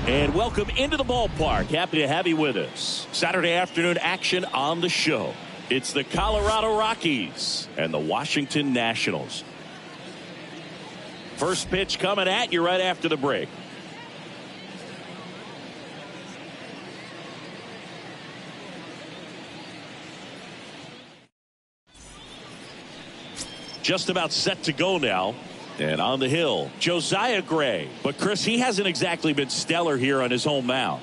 And welcome into the ballpark. Happy to have you with us. Saturday afternoon action on the show. It's the Colorado Rockies and the Washington Nationals. First pitch coming at you right after the break. Just about set to go now. And on the hill, Josiah Gray. But, Chris, he hasn't exactly been stellar here on his home mound.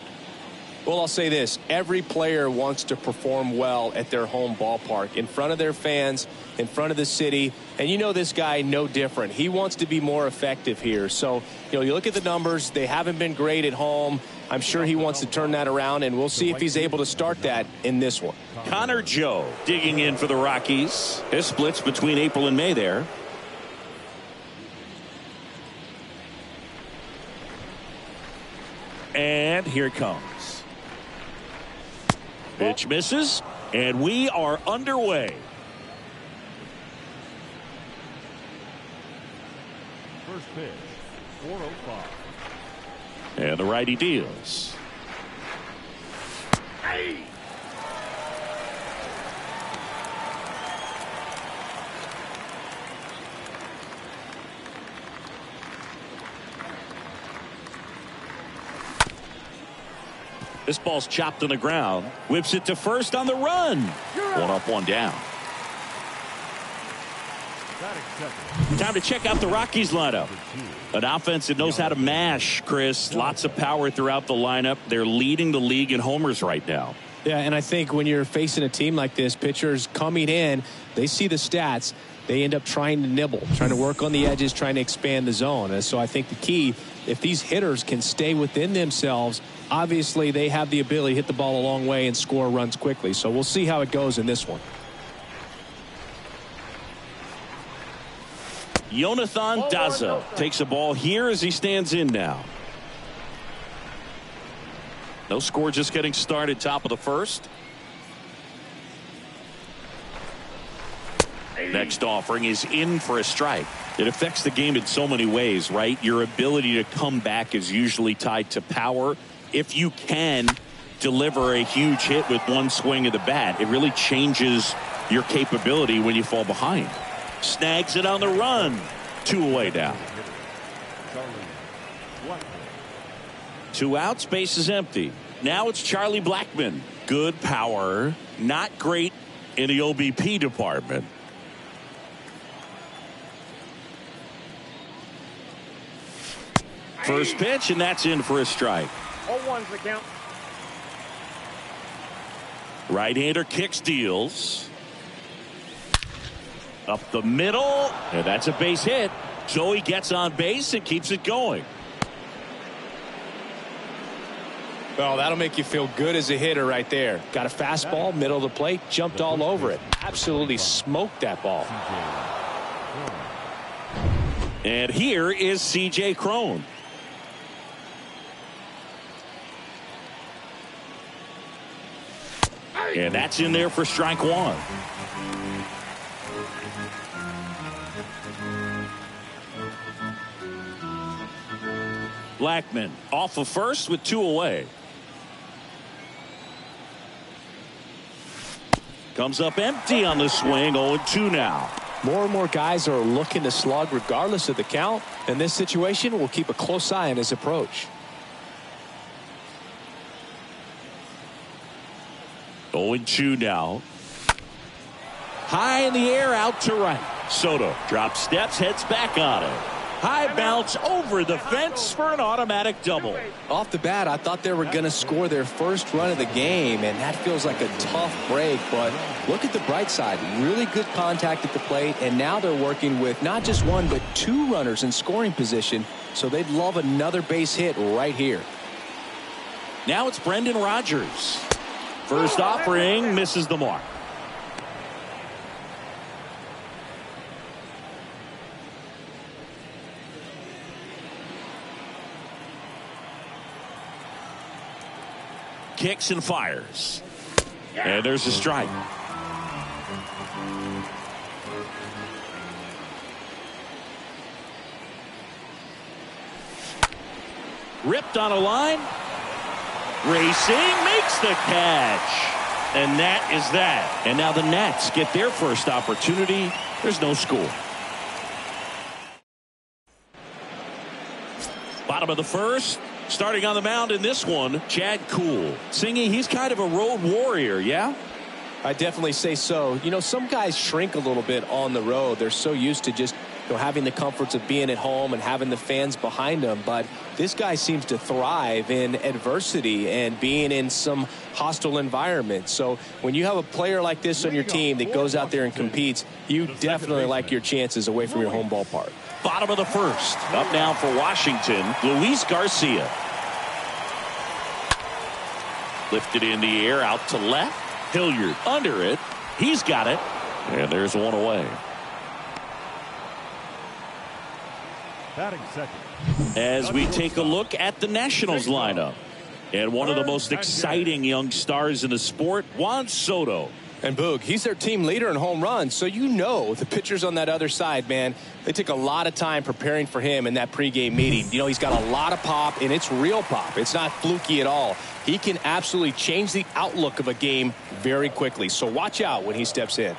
Well, I'll say this. Every player wants to perform well at their home ballpark, in front of their fans, in front of the city. And you know this guy no different. He wants to be more effective here. So, you look at the numbers. They haven't been great at home. I'm sure he wants to turn that around, and we'll see if he's able to start that in this one. Connor Joe digging in for the Rockies. His splits between April and May there. And here it comes. Pitch misses, and we are underway. First pitch, 405. And the righty deals. Hey! This ball's chopped on the ground. Whips it to first on the run. One up, one down. Time to check out the Rockies lineup. An offense that knows how to mash, Chris. Lots of power throughout the lineup. They're leading the league in homers right now. Yeah, and I think when you're facing a team like this, pitchers coming in, they see the stats. They end up trying to nibble, trying to work on the edges, trying to expand the zone. And so I think the key, if these hitters can stay within themselves, obviously they have the ability to hit the ball a long way and score runs quickly. So we'll see how it goes in this one. Jonathan Daza takes a ball here as he stands in now. No score, just getting started, top of the first. Next offering is in for a strike. It affects the game in so many ways, right? Your ability to come back is usually tied to power. If you can deliver a huge hit with one swing of the bat, it really changes your capability when you fall behind. Snags it on the run. 2 away now. 2 outs, base is empty. Now it's Charlie Blackmon. Good power, not great in the OBP department. First pitch, and that's in for a strike. 0-1's the count. Right-hander kicks, deals. Up the middle, and that's a base hit. So he gets on base and keeps it going. Well, that'll make you feel good as a hitter right there. Got a fastball, middle of the plate, jumped all over it. Absolutely smoked that ball. And here is C.J. Cron. And that's in there for strike 1. Blackmon off of first with 2 away. Comes up empty on the swing. 0-2 now. More and more guys are looking to slug regardless of the count. In this situation, we'll keep a close eye on his approach. 0-2 now. High in the air, out to right. Soto drops steps, heads back on it. High bounce over the fence for an automatic double. Off the bat, I thought they were going to score their first run of the game, and that feels like a tough break. But look at the bright side. Really good contact at the plate, and now they're working with not just 1 but 2 runners in scoring position, so they'd love another base hit right here. Now it's Brendan Rodgers. First offering misses the mark. Kicks and fires. And there's a strike. Ripped on a line. Racing, makes the catch. And that is that. And now the Nats get their first opportunity. There's no score. Bottom of the first. Starting on the mound in this one, Chad Kuhl. Singy, he's kind of a road warrior, yeah? I definitely say so. You know, some guys shrink a little bit on the road. They're so used to just having the comforts of being at home and having the fans behind them. But this guy seems to thrive in adversity and being in some hostile environment. So when you have a player like this on your team that goes out there and competes, you definitely like your chances away from your home ballpark. Bottom of the first. Up now for Washington, Luis Garcia. Lifted in the air, out to left. Hilliard under it. He's got it. And there's 1 away. Batting second. As we take a look at the Nationals lineup. And one of the most exciting young stars in the sport, Juan Soto. And Boog, he's their team leader in home runs. So you know the pitchers on that other side, man, they took a lot of time preparing for him in that pregame meeting. You know, he's got a lot of pop, and it's real pop. It's not fluky at all. He can absolutely change the outlook of a game very quickly. So watch out when he steps in.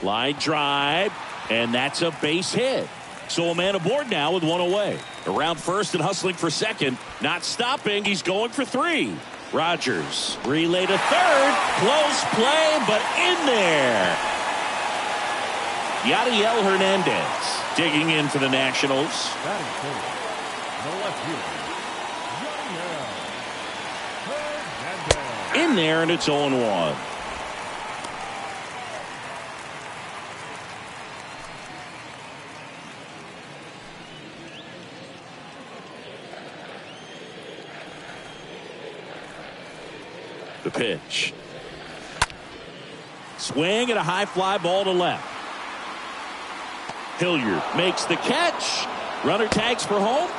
Line drive, and that's a base hit. So a man aboard now with 1 away. Around first and hustling for second. Not stopping. He's going for 3. Rodgers relay to third. Close play, but in there. Yadiel Hernandez digging in for the Nationals. Batting third. The left fielder. In there, and it's 0-1. The pitch. Swing and a high fly ball to left. Hilliard makes the catch. Runner tags for home.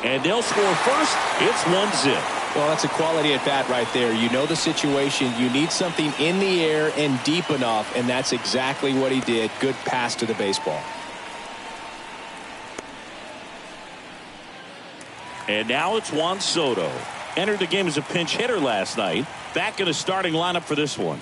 And they'll score first. It's 1-0. Well, that's a quality at bat right there. You know the situation. You need something in the air and deep enough, and that's exactly what he did. Good pass to the baseball. And now it's Juan Soto. Entered the game as a pinch hitter last night. Back in the starting lineup for this one.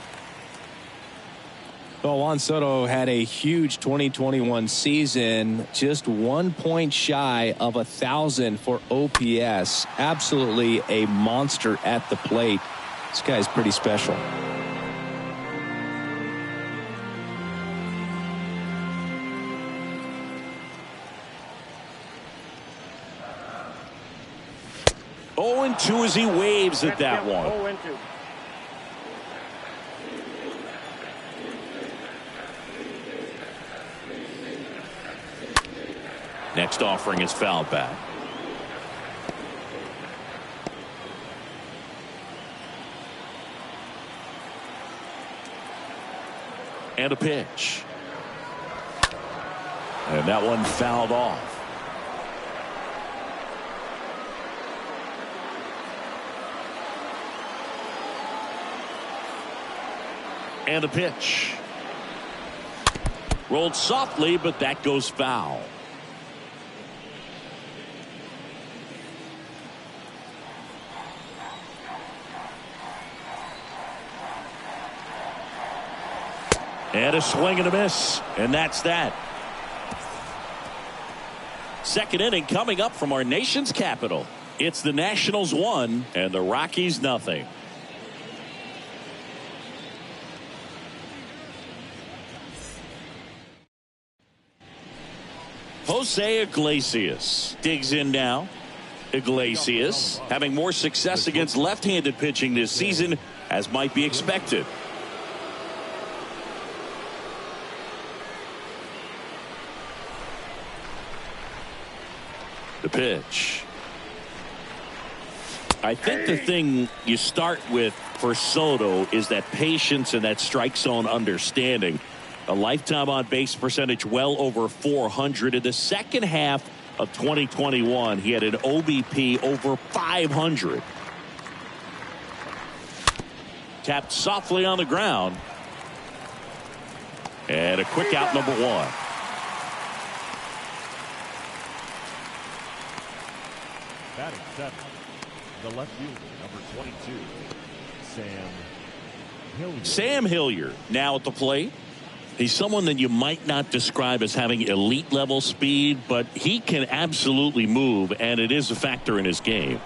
Well, Juan Soto had a huge 2021 season, just 1 point shy of 1,000 for OPS. Absolutely a monster at the plate. This guy's pretty special. Oh, 0-2 as he waves at that one. 0-2. Next offering is foul back. And a pitch. And that one fouled off. And a pitch. Rolled softly, but that goes foul. And a swing and a miss. And that's that. Second inning coming up from our nation's capital. It's the Nationals 1 and the Rockies nothing. Jose Iglesias digs in now. Iglesias having more success against left-handed pitching this season, as might be expected. The pitch. I think the thing you start with for Soto is that patience and that strike zone understanding. A lifetime on base percentage well over 400. In the second half of 2021, he had an OBP over 500. Tapped softly on the ground. And a quick out, number one. Batting seventh, the left fielder, number 22, Sam Hilliard. Sam Hilliard now at the plate. He's someone that you might not describe as having elite level speed, but he can absolutely move, and it is a factor in his game.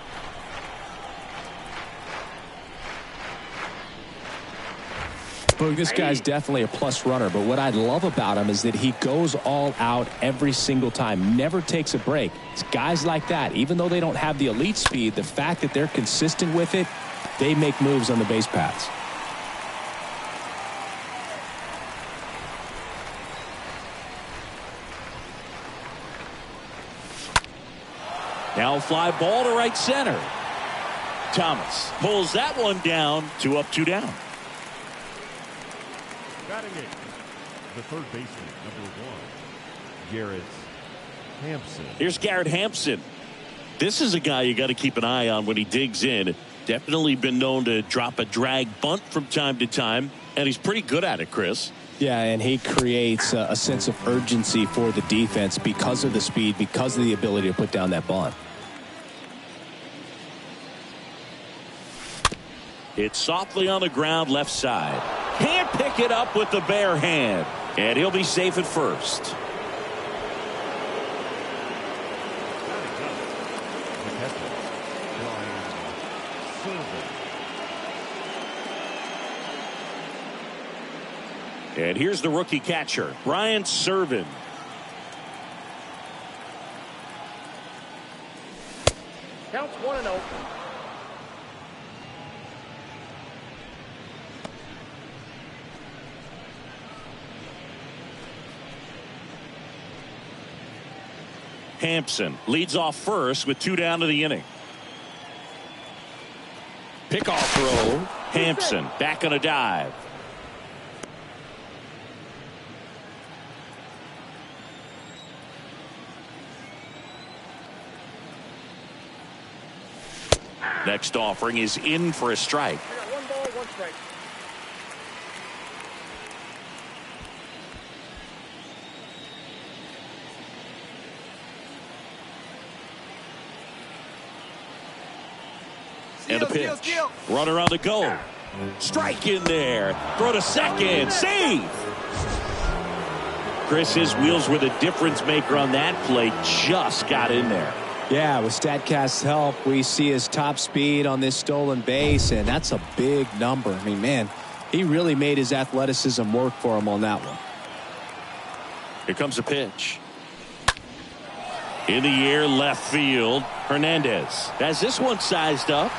Boog, this guy's definitely a plus runner, but what I love about him is that he goes all out every single time, never takes a break. It's guys like that, even though they don't have the elite speed, the fact that they're consistent with it, they make moves on the base paths. Now a fly ball to right center. Thomas pulls that one down. 2 up, 2 down. Batting eighth, the third baseman, number 1, Garrett Hampson. Here's Garrett Hampson. This is a guy you got to keep an eye on when he digs in. Definitely been known to drop a drag bunt from time to time, and he's pretty good at it, Chris. Yeah, and he creates a sense of urgency for the defense because of the speed, because of the ability to put down that bunt. It's softly on the ground, left side. Can't pick it up with the bare hand, and he'll be safe at first. And here's the rookie catcher, Brian Serven. Counts 1-0. Hampson leads off first with 2 down to the inning. Pickoff throw. Hampson back on a dive. Next offering is in for a strike. I got 1 ball, 1 strike. And a pitch. Runner on the go. Strike in there. Throw to second. Save. Chris, his wheels were the difference maker on that play. Just got in there. Yeah, with StatCast's help, we see his top speed on this stolen base, and that's a big number. I mean, man, he really made his athleticism work for him on that one. Here comes a pitch. In the air, left field. Hernandez has this one sized up.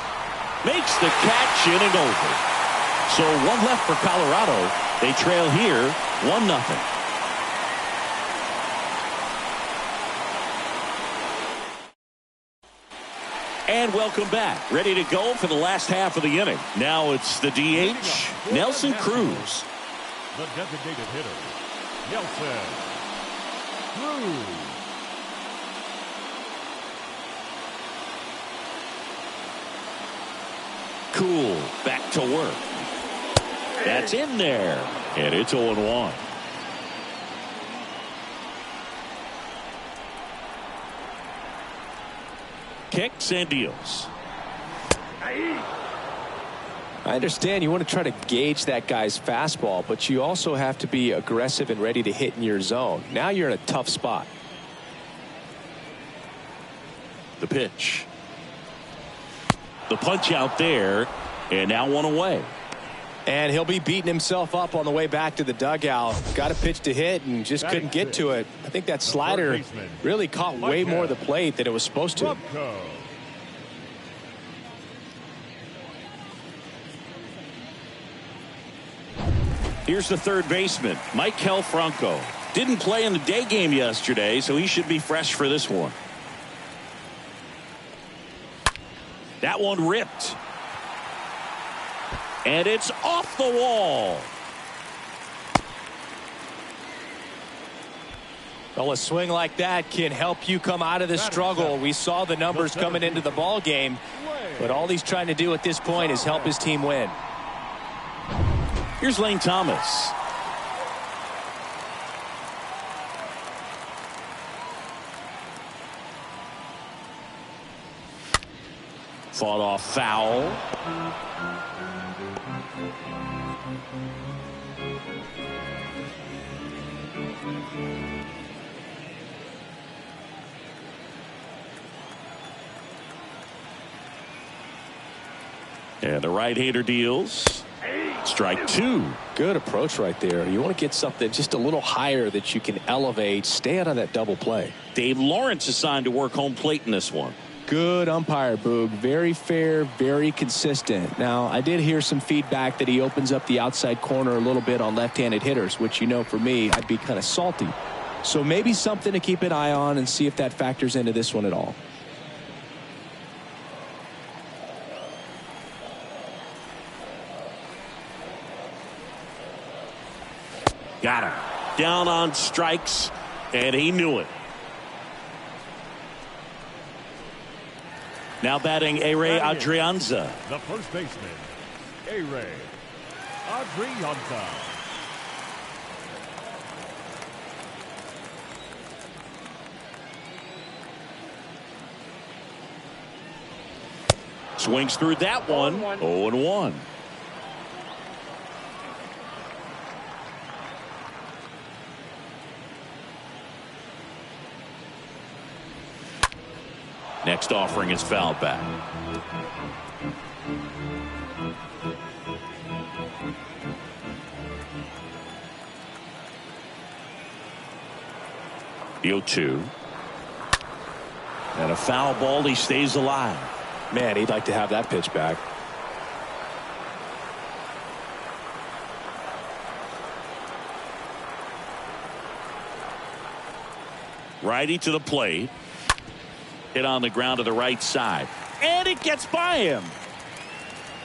Makes the catch, inning over. So 1 left for Colorado. They trail here 1-0. And welcome back. Ready to go for the last half of the inning. Now it's the DH, Nelson Cruz. The designated hitter, Nelson Cruz. Cool, back to work. That's in there. And it's 0-1. Kicks and deals. I understand you want to try to gauge that guy's fastball, but you also have to be aggressive and ready to hit in your zone. Now you're in a tough spot. The pitch. The punch out there, and now 1 away. And he'll be beating himself up on the way back to the dugout. Got a pitch to hit and just couldn't get to it. I think that slider really caught way more of the plate than it was supposed to. Here's the third baseman, Maikel Franco. Didn't play in the day game yesterday, so he should be fresh for this one. That one ripped. And it's off the wall. Well, a swing like that can help you come out of the struggle. We saw the numbers coming into the ball game, but all he's trying to do at this point is help his team win. Here's Lane Thomas. Fought off foul. And the right-hander deals. Strike 2. Good approach right there. You want to get something just a little higher that you can elevate. Stay out of that double play. Dave Lawrence assigned to work home plate in this one. Good umpire, Boog. Very fair, very consistent. Now, I did hear some feedback that he opens up the outside corner a little bit on left-handed hitters, which, you know, for me, I'd be kind of salty. So maybe something to keep an eye on and see if that factors into this one at all. Got him. Down on strikes, and he knew it. Now batting Ehire Adrianza. The first baseman, Ehire Adrianza. Swings through that one. 0-1. Next offering is fouled back. The 0-2. And a foul ball. He stays alive. Man, he'd like to have that pitch back. Righty to the plate. Hit on the ground to the right side. And it gets by him.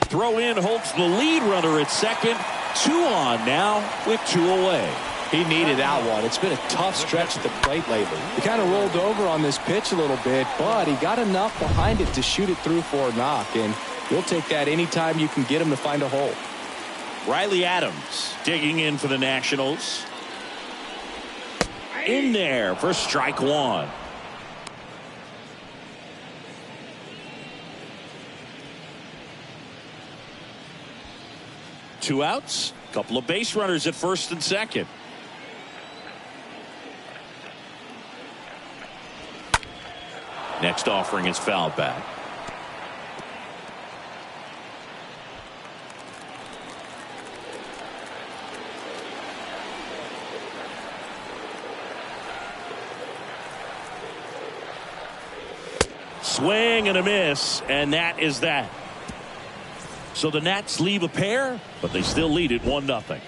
Throw in holds the lead runner at second. 2 on now with 2 away. He needed that one. It's been a tough stretch at the plate lately. He kind of rolled over on this pitch a little bit, but he got enough behind it to shoot it through for a knock, and you'll take that anytime you can get him to find a hole. Riley Adams digging in for the Nationals. In there for strike one. Two outs, couple of base runners at first and second. Next offering is fouled back. Swing and a miss, and that is that. So the Nats leave a pair, but they still lead it 1-0.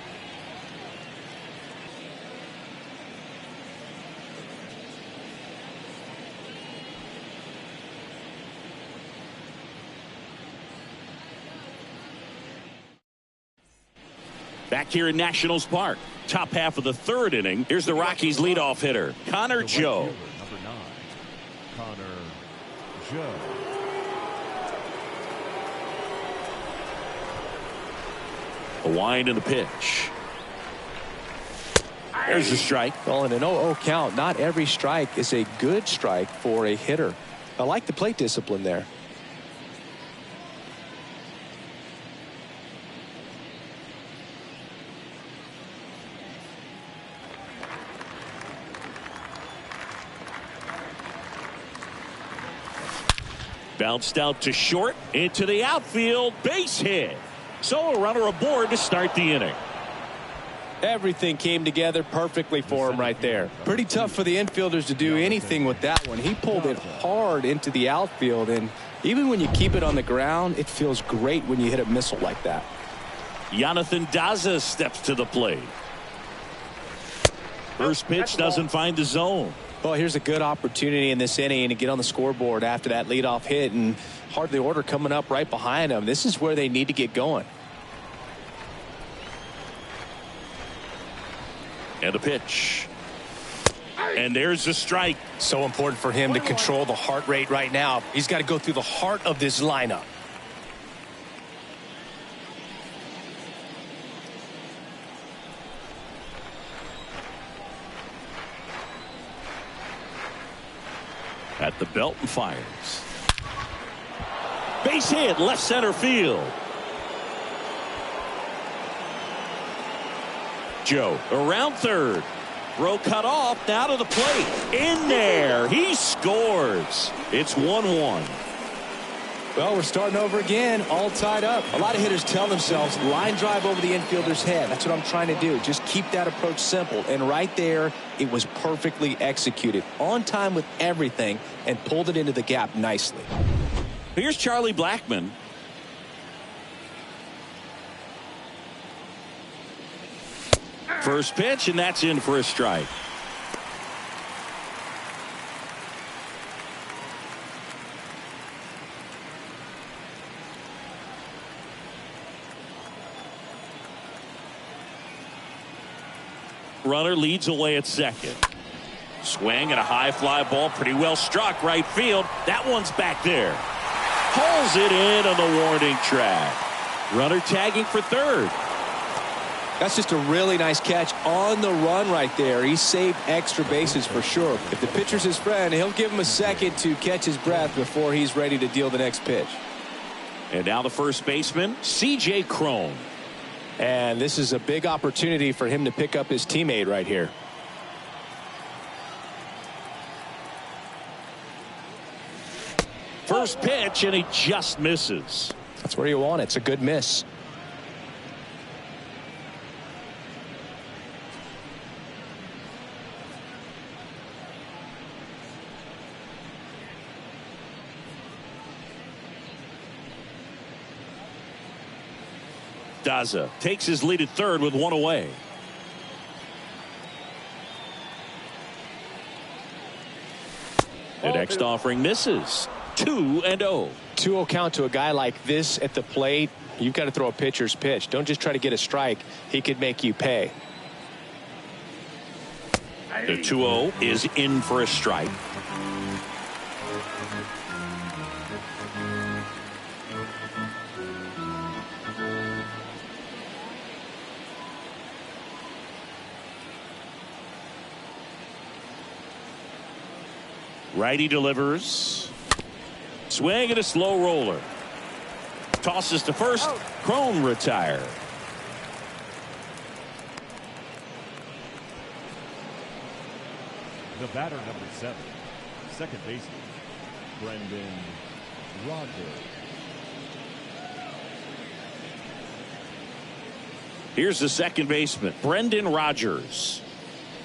Back here in Nationals Park, top half of the third inning. Here's the Rockies leadoff hitter, Connor Joe. Number 9, Connor Joe. A wind and the pitch. There's a strike. Well, in an 0-0 count, not every strike is a good strike for a hitter. I like the plate discipline there. Bounced out to short, into the outfield, base hit. So a runner aboard to start the inning. Everything came together perfectly for him right there. Pretty tough for the infielders to do anything with that one. He pulled it hard into the outfield, and even when you keep it on the ground, it feels great when you hit a missile like that. Jonathan Daza steps to the plate. First pitch doesn't find the zone. Well, here's a good opportunity in this inning to get on the scoreboard after that leadoff hit, and hardly order coming up right behind them. This is where they need to get going. And a pitch. And there's a strike. So important for him to control the heart rate right now. He's got to go through the heart of this lineup. At the belt and fires. Base hit, left center field. Joe around third. Throw cut off, now to the plate. In there, he scores. It's 1-1. Well, we're starting over again, all tied up. A lot of hitters tell themselves, line drive over the infielder's head. That's what I'm trying to do. Just keep that approach simple. And right there, it was perfectly executed. On time with everything, and pulled it into the gap nicely. Here's Charlie Blackmon. First pitch, and that's in for a strike. Runner leads away at second. Swing and a high fly ball, pretty well struck right field. That one's back there. Pulls it in on the warning track. Runner tagging for third. That's just a really nice catch on the run right there. He saved extra bases for sure. If the pitcher's his friend, he'll give him a second to catch his breath before he's ready to deal the next pitch. And now the first baseman, C.J. Cron. And this is a big opportunity for him to pick up his teammate right here. First pitch, and he just misses. That's where you want it. It's a good miss. Daza takes his lead at third with one away. The next offering misses. 2-0. 2-0 count to a guy like this at the plate. You've got to throw a pitcher's pitch. Don't just try to get a strike. He could make you pay. The 2-0 is in for a strike. Righty delivers. Swing and a slow roller. Tosses to first. Crone retire. The batter, number 7, second baseman, Brendan Rodgers. Here's the second baseman, Brendan Rodgers.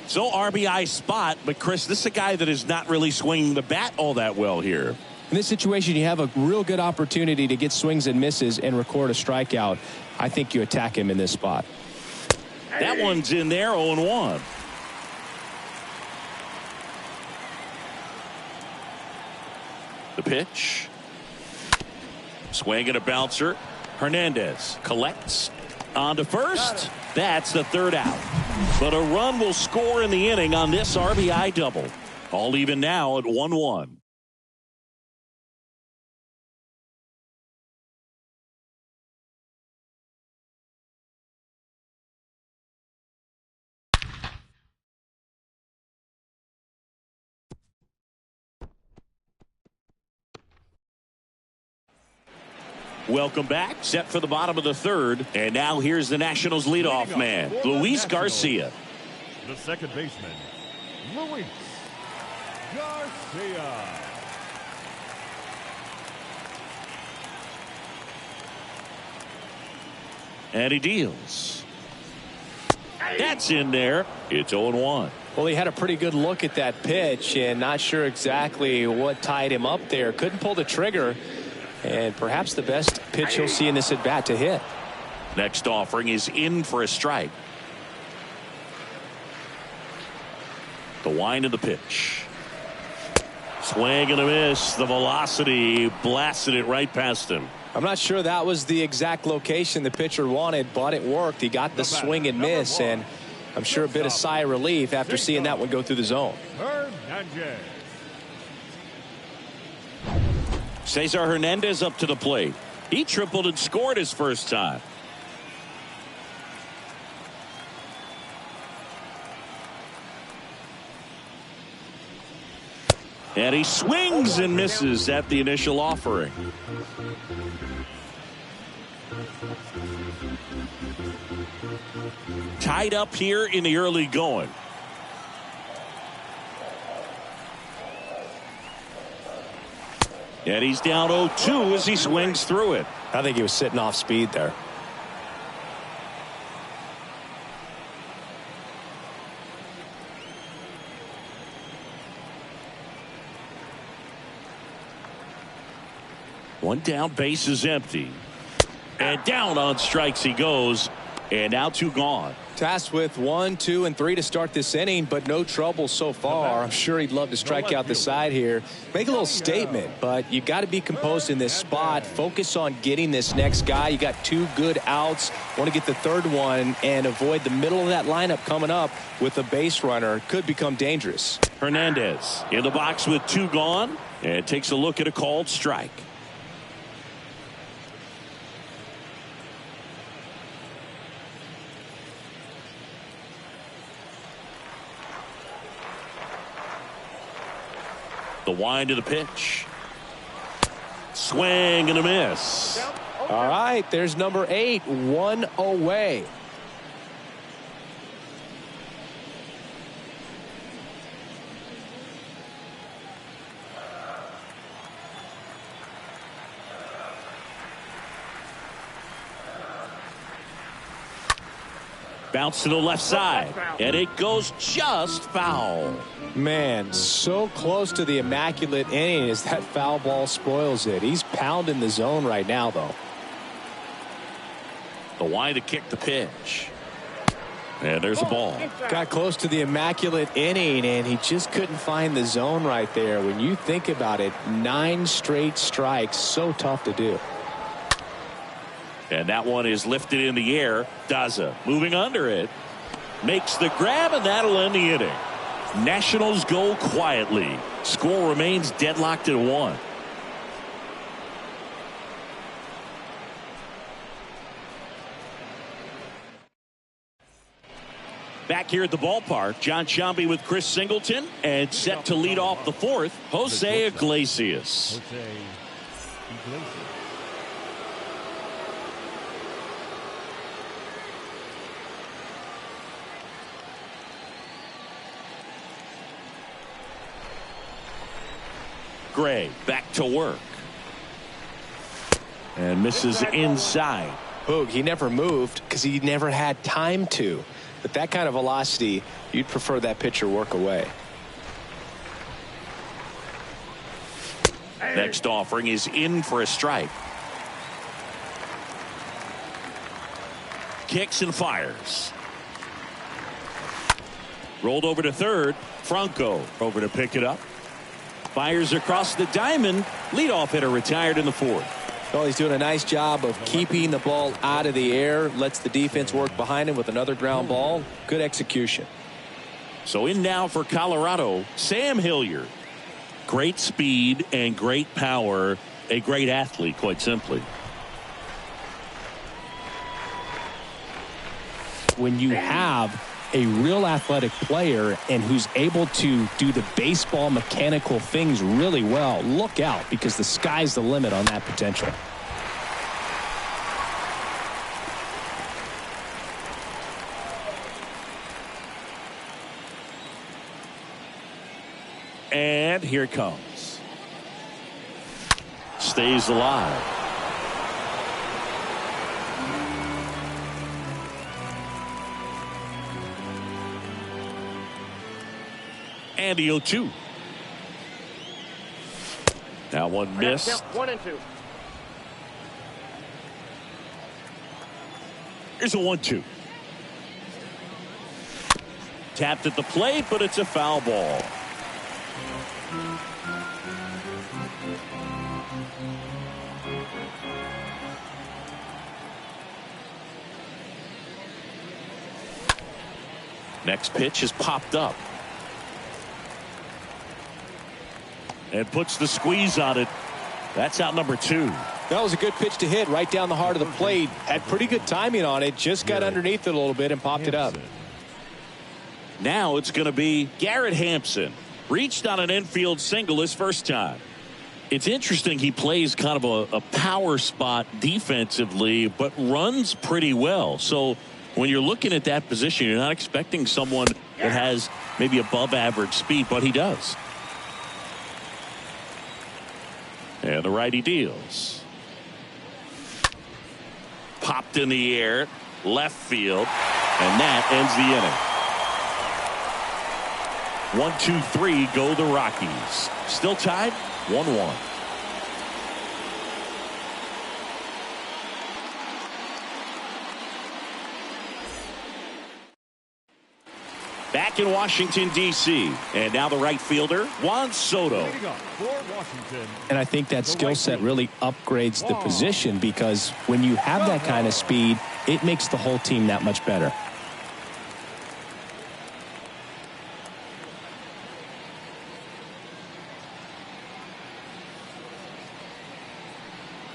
So RBI spot, but Chris, this is a guy that is not really swinging the bat all that well here. In this situation, you have a real good opportunity to get swings and misses and record a strikeout. I think you attack him in this spot. That one's in there, 0-1. The pitch. Swing and a bouncer. Hernandez collects on to first. That's the third out. But a run will score in the inning on this RBI double. All even now at 1-1. Welcome back. Set for the bottom of the third. And now here's the Nationals leadoff man, Luis Garcia. The second baseman, Luis Garcia. And he deals. That's in there. It's 0-1. Well, he had a pretty good look at that pitch and not sure exactly what tied him up there. Couldn't pull the trigger. And perhaps the best pitch you'll see in this at bat to hit. Next offering is in for a strike. The wind of the pitch. Swing and a miss. The velocity blasted it right past him. I'm not sure that was the exact location the pitcher wanted, but it worked. He got the swing and miss, and I'm sure a bit of sigh of relief after seeing that one go through the zone. Hernandez. Cesar Hernandez up to the plate. He tripled and scored his first time. And he swings and misses at the initial offering. Tied up here in the early going. And he's down 0-2 as he swings through it. I think he was sitting off speed there. One down, base is empty. And down on strikes he goes. And now 2 gone. Tasked with 1, 2, and 3 to start this inning, but no trouble so far. I'm sure he'd love to strike out the side here. Make a little statement, but you got to be composed in this spot. Focus on getting this next guy. You got 2 good outs. Want to get the third one and avoid the middle of that lineup coming up with a base runner. Could become dangerous. Hernandez in the box with 2 gone and takes a look at a called strike. The wind of the pitch. Swing and a miss. All right, there's number 8, 1 away. Bounce to the left side, and it goes just foul. Man, so close to the immaculate inning as that foul ball spoils it. He's pounding the zone right now, though. The wind to kick the pitch. And there's a ball. Got close to the immaculate inning, and he just couldn't find the zone right there. When you think about it, 9 straight strikes, so tough to do. And that one is lifted in the air. Daza moving under it. Makes the grab, and that'll end the inning. Nationals go quietly. Score remains deadlocked at 1. Back here at the ballpark, John Sciambi with Chris Singleton, and set to lead off the 4th, Jose Iglesias. Gray back to work. And misses inside. Boog, he never moved because he never had time to. But that kind of velocity, you'd prefer that pitcher work away. Next offering is in for a strike. Kicks and fires. Rolled over to third. Franco over to pick it up. Fires across the diamond. Leadoff hitter retired in the 4th. Well, he's doing a nice job of keeping the ball out of the air. Lets the defense work behind him with another ground ball. Good execution. So in now for Colorado, Sam Hilliard. Great speed and great power. A great athlete, quite simply. When you have a real athletic player and who's able to do the baseball mechanical things really well, look out, because the sky's the limit on that potential. And here it comes. Stays alive. And the 0-2. Now one missed. 1-2. Here's a 1-2. Tapped at the plate, but it's a foul ball. Next pitch is popped up. And puts the squeeze on it. That's out number 2. That was a good pitch to hit right down the heart of the plate. Had pretty good timing on it. Just got underneath it a little bit and popped it up. Now it's going to be Garrett Hampson. Reached on an infield single his first time. It's interesting, he plays kind of a power spot defensively, but runs pretty well. So when you're looking at that position, you're not expecting someone that has maybe above average speed, but he does. And the righty deals. Popped in the air, left field, and that ends the inning. 1-2-3 go the Rockies. Still tied 1-1. Back in Washington, D.C. And now the right fielder, Juan Soto. And I think that skill set really upgrades the position, because when you have that kind of speed, it makes the whole team that much better.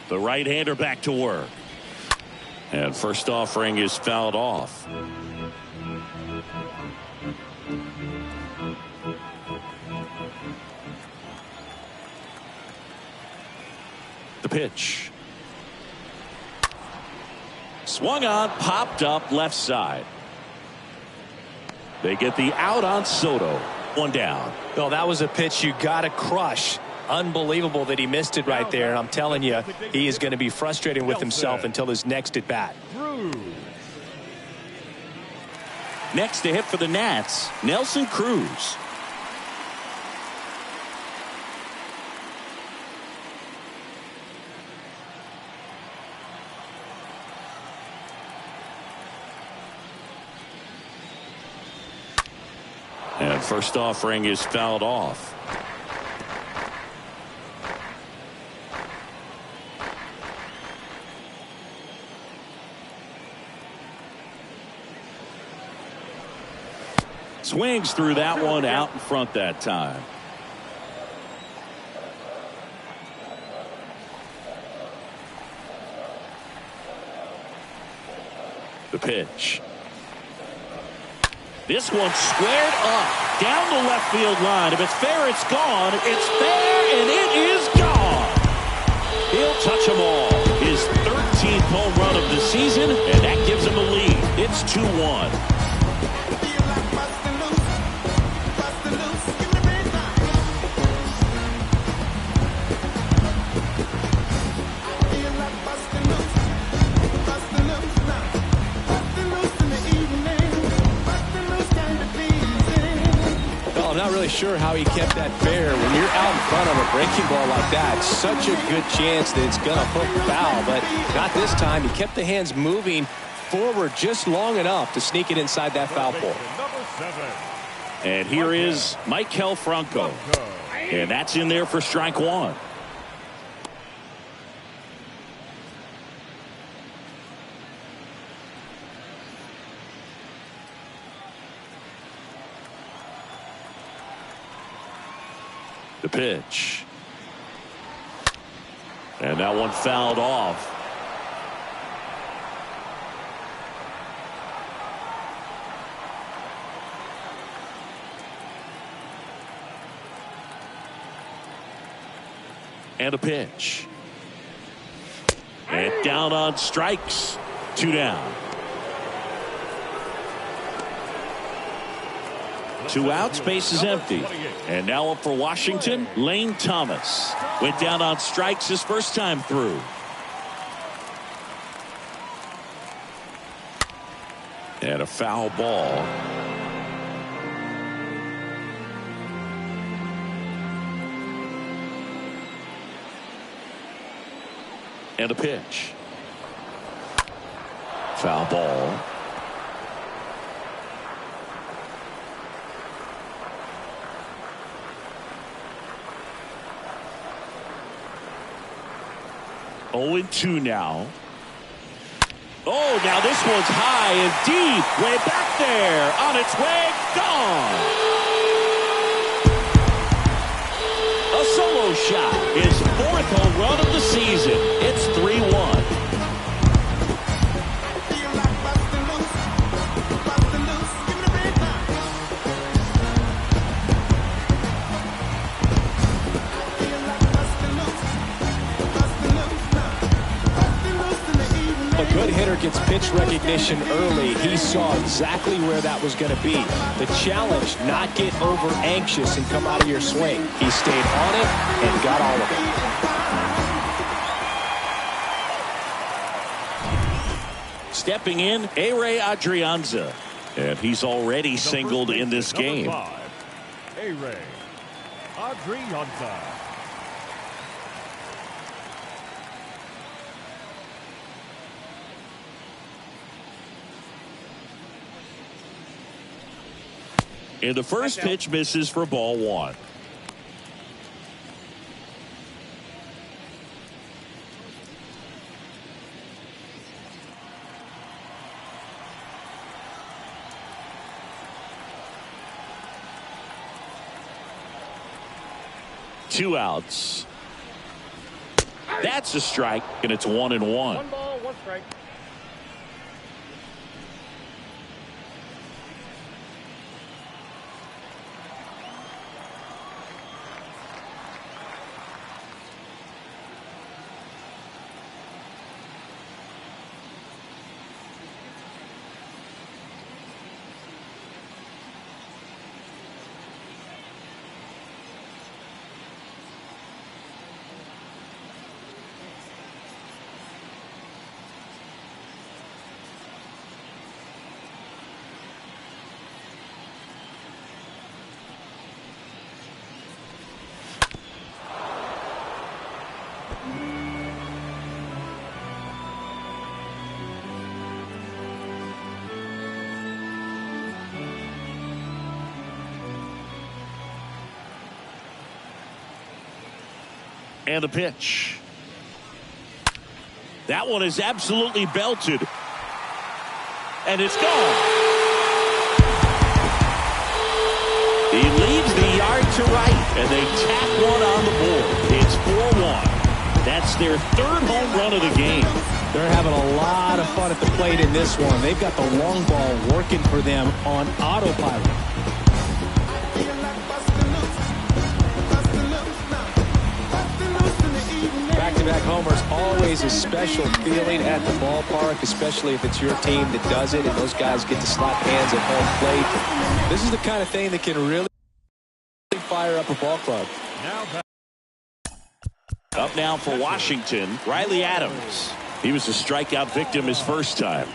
The right-hander back to work. And first offering is fouled off. The pitch. Swung on, popped up left side. They get the out on Soto. One down. Well, that was a pitch you got to crush. Unbelievable that he missed it right there. And I'm telling you, he is going to be frustrated with himself until his next at bat. Next to hit for the Nats, Nelson Cruz. And first offering is fouled off. Swings through that one out in front that time. The pitch. This one squared up down the left field line. If it's fair, it's gone. It's fair, and it is gone. He'll touch them all. His 13th home run of the season, and that gives him a lead. It's 2-1. Not really sure how he kept that fair. When you're out in front of a breaking ball like that, such a good chance that it's going to hook foul, but not this time. He kept the hands moving forward just long enough to sneak it inside that foul pole. And here is Maikel Franco, and that's in there for strike one. The pitch. And that one fouled off. And a pitch. And down on strikes. 2 down. 2 outs, base is empty. And now up for Washington, Lane Thomas. Went down on strikes his first time through. And a foul ball. And a pitch. Foul ball. Oh, and 2 now. Oh, now this one's high and deep. Way back there. On its way. Gone. A solo shot. His 4th home run of the season. It's 3-1. Good hitter gets pitch recognition early. He saw exactly where that was going to be. The challenge, not get over anxious and come out of your swing. He stayed on it and got all of it. Stepping in, A-Ray Adrianza. And he's already singled in this game. A-Ray Adrianza. And the first pitch misses for ball 1. Two outs. That's a strike, and it's 1-1. 1 ball, 1 strike. And a pitch. That one is absolutely belted. And it's gone. He leaves the yard to right, and they tack one on the board. It's 4-1. That's their third home run of the game. They're having a lot of fun at the plate in this one. They've got the long ball working for them on autopilot. Back-to-back homers, always a special feeling at the ballpark, especially if it's your team that does it and those guys get to slap hands at home plate. This is the kind of thing that can really fire up a ball club. Up now for Washington, Riley Adams. He was a strikeout victim his first time.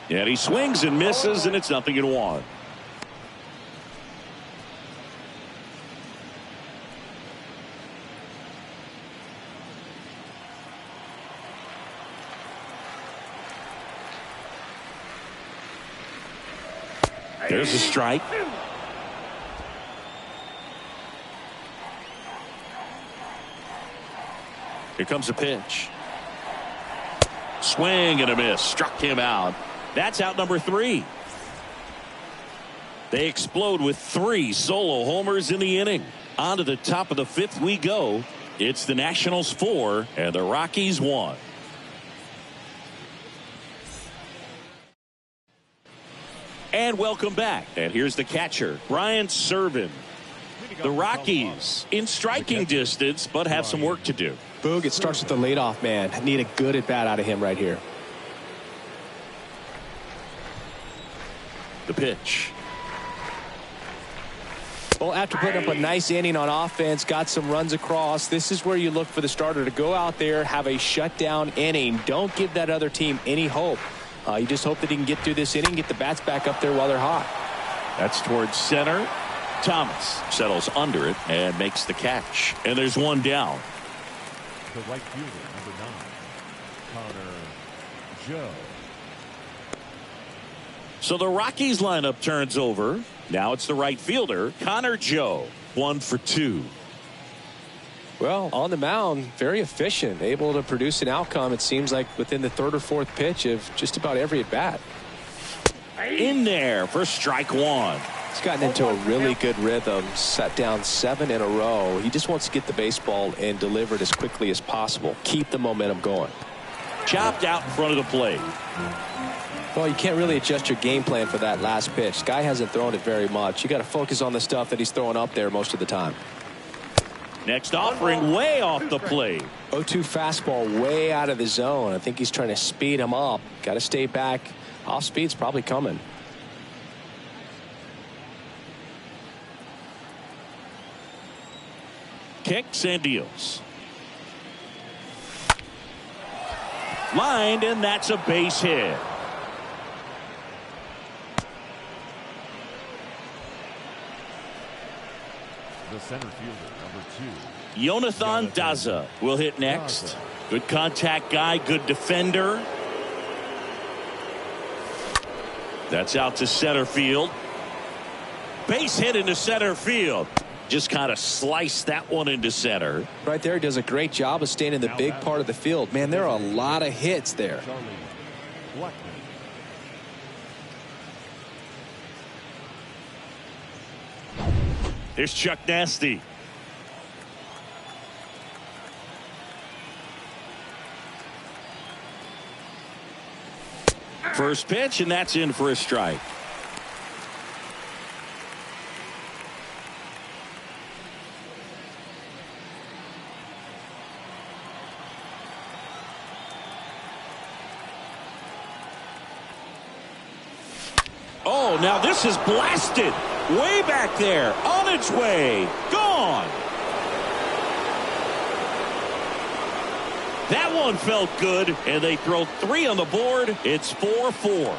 And he swings and misses, and it's 0-1. There's a strike. Here comes a pitch. Swing and a miss. Struck him out. That's out number 3. They explode with 3 solo homers in the inning. On to the top of the 5th we go. It's the Nationals 4 and the Rockies 1. And welcome back. And here's the catcher, Brian Serven. The Rockies in striking distance, but have some work to do. Boog, it starts with the leadoff man. Need a good at bat out of him right here. The pitch. Well, after putting up a nice inning on offense, got some runs across, this is where you look for the starter to go out there, have a shutdown inning. Don't give that other team any hope. You just hope that he can get through this inning, get the bats back up there while they're hot. That's towards center. Thomas settles under it and makes the catch. And there's one down. The right fielder, number 9, Connor Joe. So the Rockies lineup turns over. Now it's the right fielder, Connor Joe. 1 for 2. Well, on the mound, very efficient, able to produce an outcome, it seems like, within the 3rd or 4th pitch of just about every at bat. In there for strike 1. He's gotten into a really good rhythm, set down 7 in a row. He just wants to get the baseball and deliver it as quickly as possible. Keep the momentum going. Chopped out in front of the plate. Well, you can't really adjust your game plan for that last pitch. Guy hasn't thrown it very much. You got to focus on the stuff that he's throwing up there most of the time. Next offering way off the plate. 0-2 fastball way out of the zone. I think he's trying to speed him up. Got to stay back. Off speed's probably coming. Kicks and deals. Lined, and that's a base hit. The center fielder, number 2. Jonathan Daza will hit next. Good contact guy, good defender. That's out to center field. Base hit into center field. Just kind of sliced that one into center. Right there, he does a great job of staying in the big part of the field. Man, there are a lot of hits there. Here's Chuck Nasty. First pitch, and that's in for a strike. Oh, now this is blasted. Way back there, on its way, gone. That one felt good, and they throw 3 on the board. It's 4-4.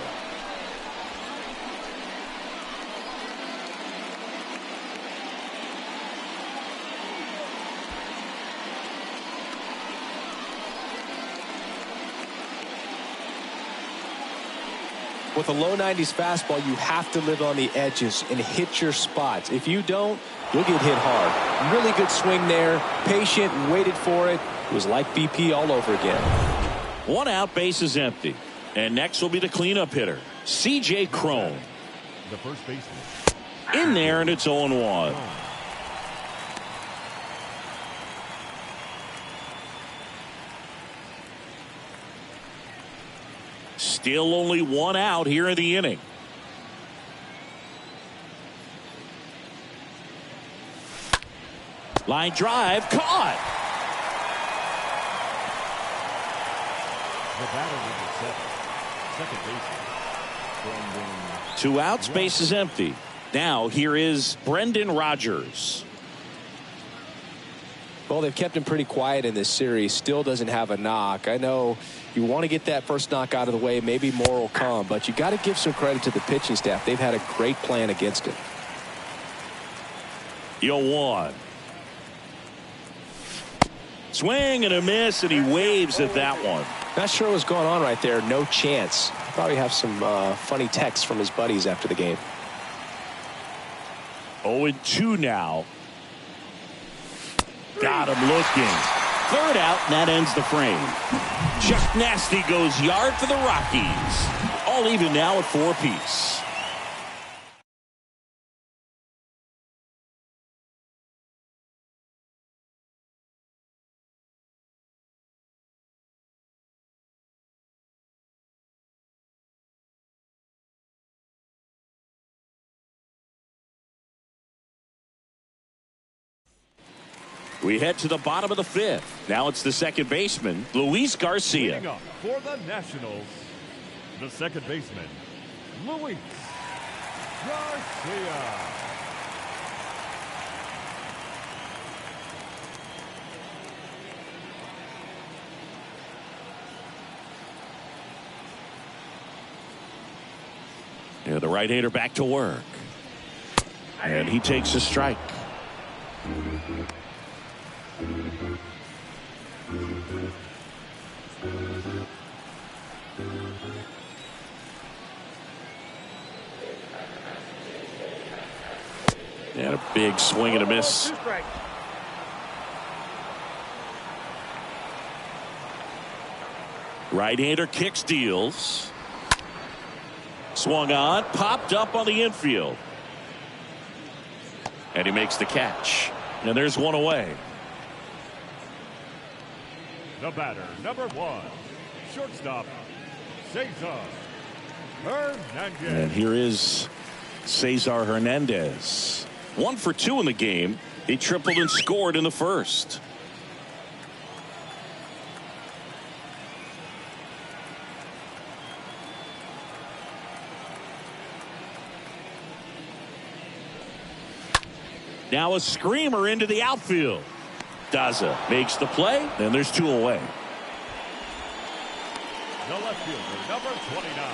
With a low 90s fastball, you have to live on the edges and hit your spots. If you don't, you'll get hit hard. Really good swing there. Patient, waited for it. It was like BP all over again. 1 out, base is empty. And next will be the cleanup hitter, C.J. Cron. The first baseman. In there, and it's 0-1. Still only 1 out here in the inning. Line drive, caught. The batter with the 7th. Second baseman. 2 outs, base is empty. Now here is Brendan Rodgers. Well, they've kept him pretty quiet in this series. Still doesn't have a knock. I know you want to get that first knock out of the way. Maybe more will come, but you got to give some credit to the pitching staff. They've had a great plan against him. 0-1. Swing and a miss, and he waves at that one. Not sure what's going on right there. No chance. Probably have some funny texts from his buddies after the game. 0-2 now. Got him looking. 3rd out, and that ends the frame. Chuck Nasty goes yard for the Rockies. All even now at 4 apiece. We head to the bottom of the 5th. Now it's the second baseman, Luis Garcia. Leading up for the Nationals, the second baseman, Luis Garcia. Yeah, the right-hander back to work. And he takes a strike. And a big swing and a miss. Right-hander kicks, deals. Swung on, popped up on the infield. And he makes the catch. And there's 1 away. The batter, number 1, shortstop, Cesar Hernandez. And here is Cesar Hernandez. 1 for 2 in the game. He tripled and scored in the first. Now a screamer into the outfield. Daza makes the play, and there's 2 away. The left fielder, number 29,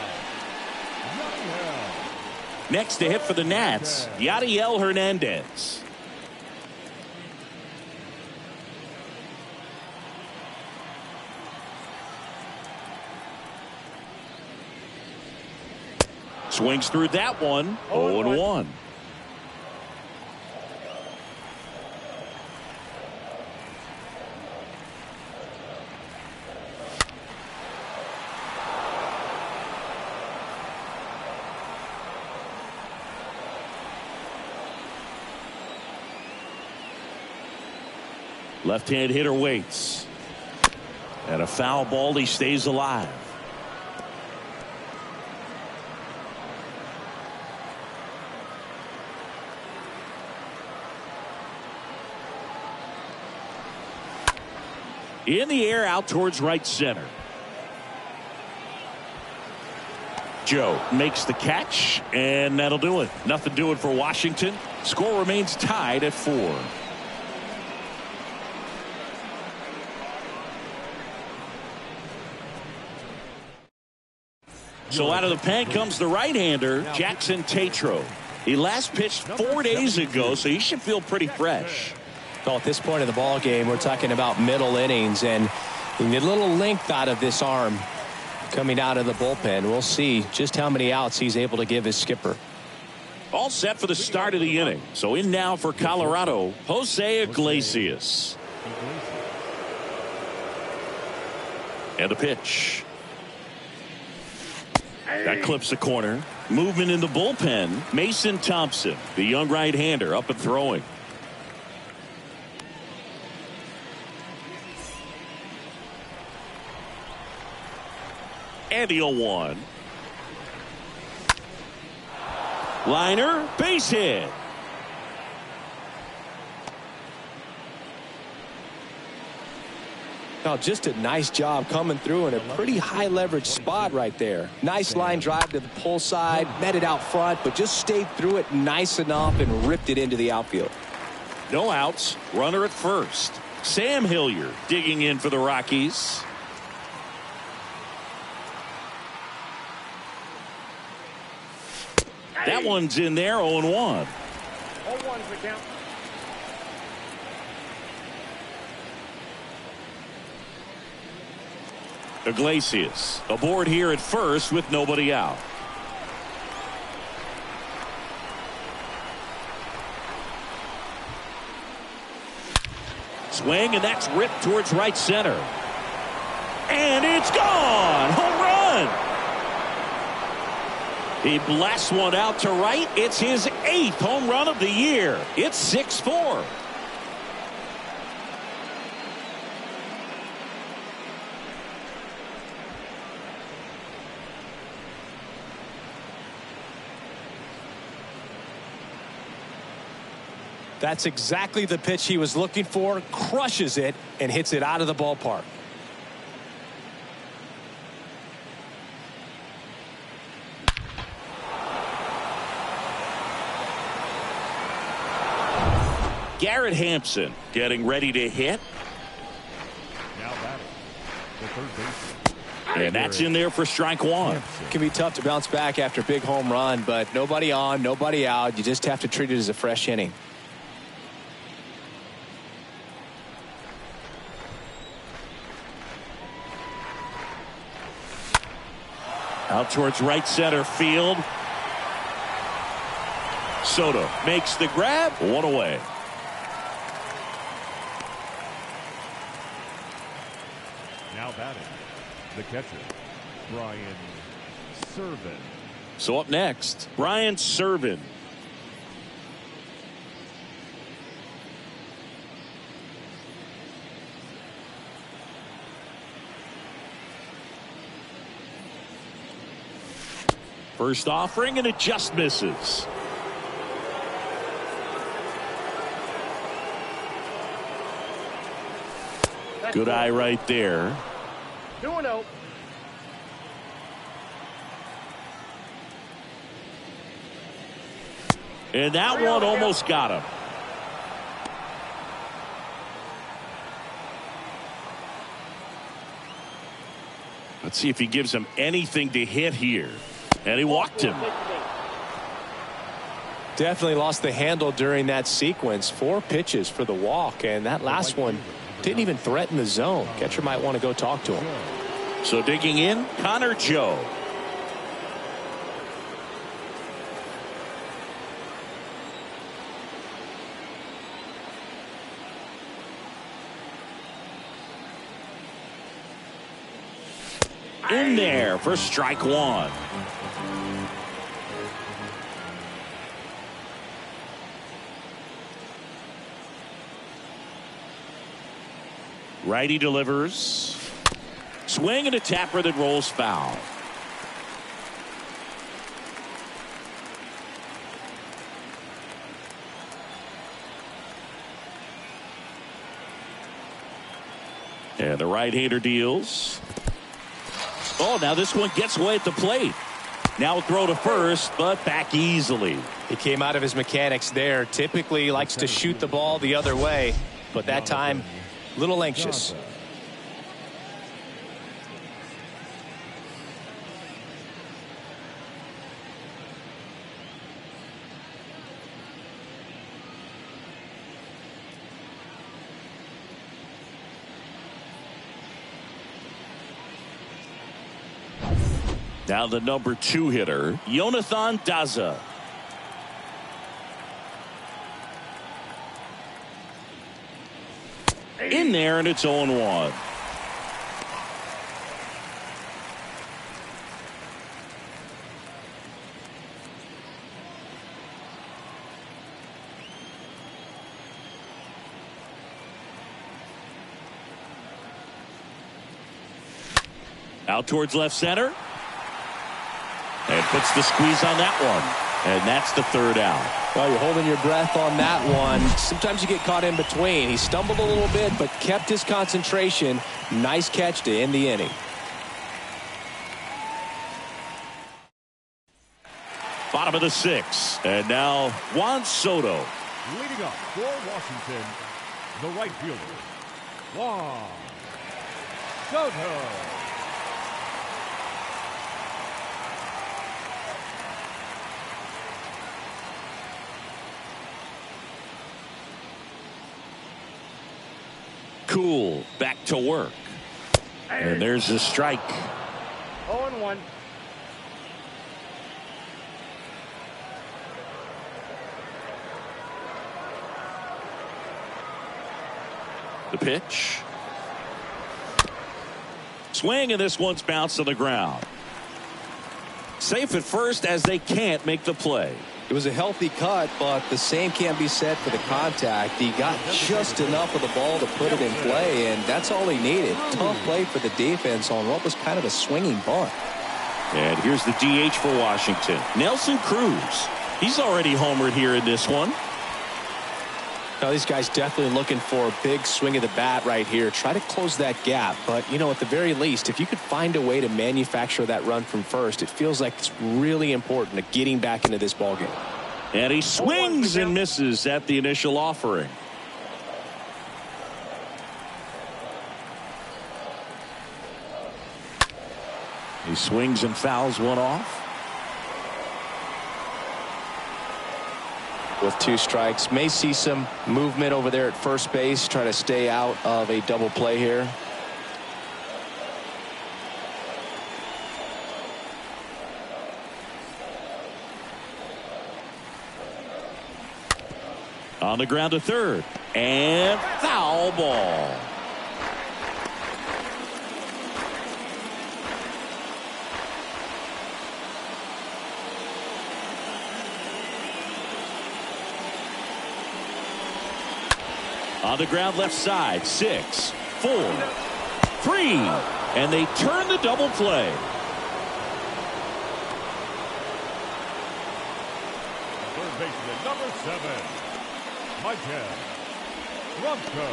Yadiel. Next to hit for the Nats, Yadiel Hernandez. Swings through that one. 0-1. Left-hand hitter waits. And a foul ball, he stays alive. In the air, out towards right center. Joe makes the catch, and that'll do it. Nothing doing for Washington. Score remains tied at 4. So out of the pen comes the right-hander, Jackson Tatro. He last pitched 4 days ago, so he should feel pretty fresh. Well, at this point in the ball game, we're talking about middle innings, and you need a little length out of this arm. Coming out of the bullpen, we'll see just how many outs he's able to give his skipper. All set for the start of the inning. So in now for Colorado, Jose Iglesias. And the pitch. That clips the corner. Movement in the bullpen. Mason Thompson, the young right-hander, up and throwing. And the 0-1. Liner, base hit. Now, just a nice job coming through in a pretty high leverage spot right there. Nice line drive to the pull side, met it out front, but just stayed through it nice enough and ripped it into the outfield. No outs, runner at first. Sam Hilliard digging in for the Rockies. That one's in there, 0-1. 0-1's the count. Iglesias aboard here at first with nobody out. Swing, and that's ripped towards right center. And it's gone! Home run! He blasts one out to right. It's his 8th home run of the year. It's 6-4. That's exactly the pitch he was looking for. Crushes it and hits it out of the ballpark. Garrett Hampson getting ready to hit. Now batting, the third baseman. And that's in there for strike one. It can be tough to bounce back after a big home run, but nobody on, nobody out. You just have to treat it as a fresh inning. Out towards right center field. Soto makes the grab. One away. Now batting, the catcher, Brian Serven. So up next, Brian Serven. First offering, and it just misses. Good eye right there. 2-0. And that one almost got him. Let's see if he gives him anything to hit here. And he walked him. Definitely lost the handle during that sequence. 4 pitches for the walk, and that last one didn't even threaten the zone. Catcher might want to go talk to him. So digging in, Connor Joe. In there for strike one. Righty delivers. Swing and a tapper that rolls foul. And the right-hander deals. Oh, now this one gets away at the plate. Now a throw to first, but back easily. He came out of his mechanics there. Typically likes to shoot the ball the other way, but that time a little anxious. Now the number 2 hitter, Jonathan Daza. In there, and it's 0-1. Out towards left center. And puts the squeeze on that one. And that's the 3rd out. Well, you're holding your breath on that one. Sometimes you get caught in between. He stumbled a little bit, but kept his concentration. Nice catch to end the inning. Bottom of the 6th. And now Juan Soto. Leading up for Washington, the right fielder, Juan Soto. Cool, back to work. And there's a strike. 0-1. The pitch. Swing, and this one's bounced on the ground. Safe at first as they can't make the play. It was a healthy cut, but the same can't be said for the contact. He got just enough of the ball to put it in play, and that's all he needed. Tough play for the defense on what was kind of a swinging bunt. And here's the DH for Washington, Nelson Cruz. He's already homered here in this one. Now, these guys definitely looking for a big swing of the bat right here. Try to close that gap. But, you know, at the very least, if you could find a way to manufacture that run from first, it feels like it's really important to getting back into this ballgame. And he swings and misses at the initial offering. He swings and fouls one off. With 2 strikes, may see some movement over there at first base. Try to stay out of a double play here. On the ground to third. And foul ball. On the ground left side, 6, 4, 3, and they turn the double play. Third baseman, number 7, Michael Franco.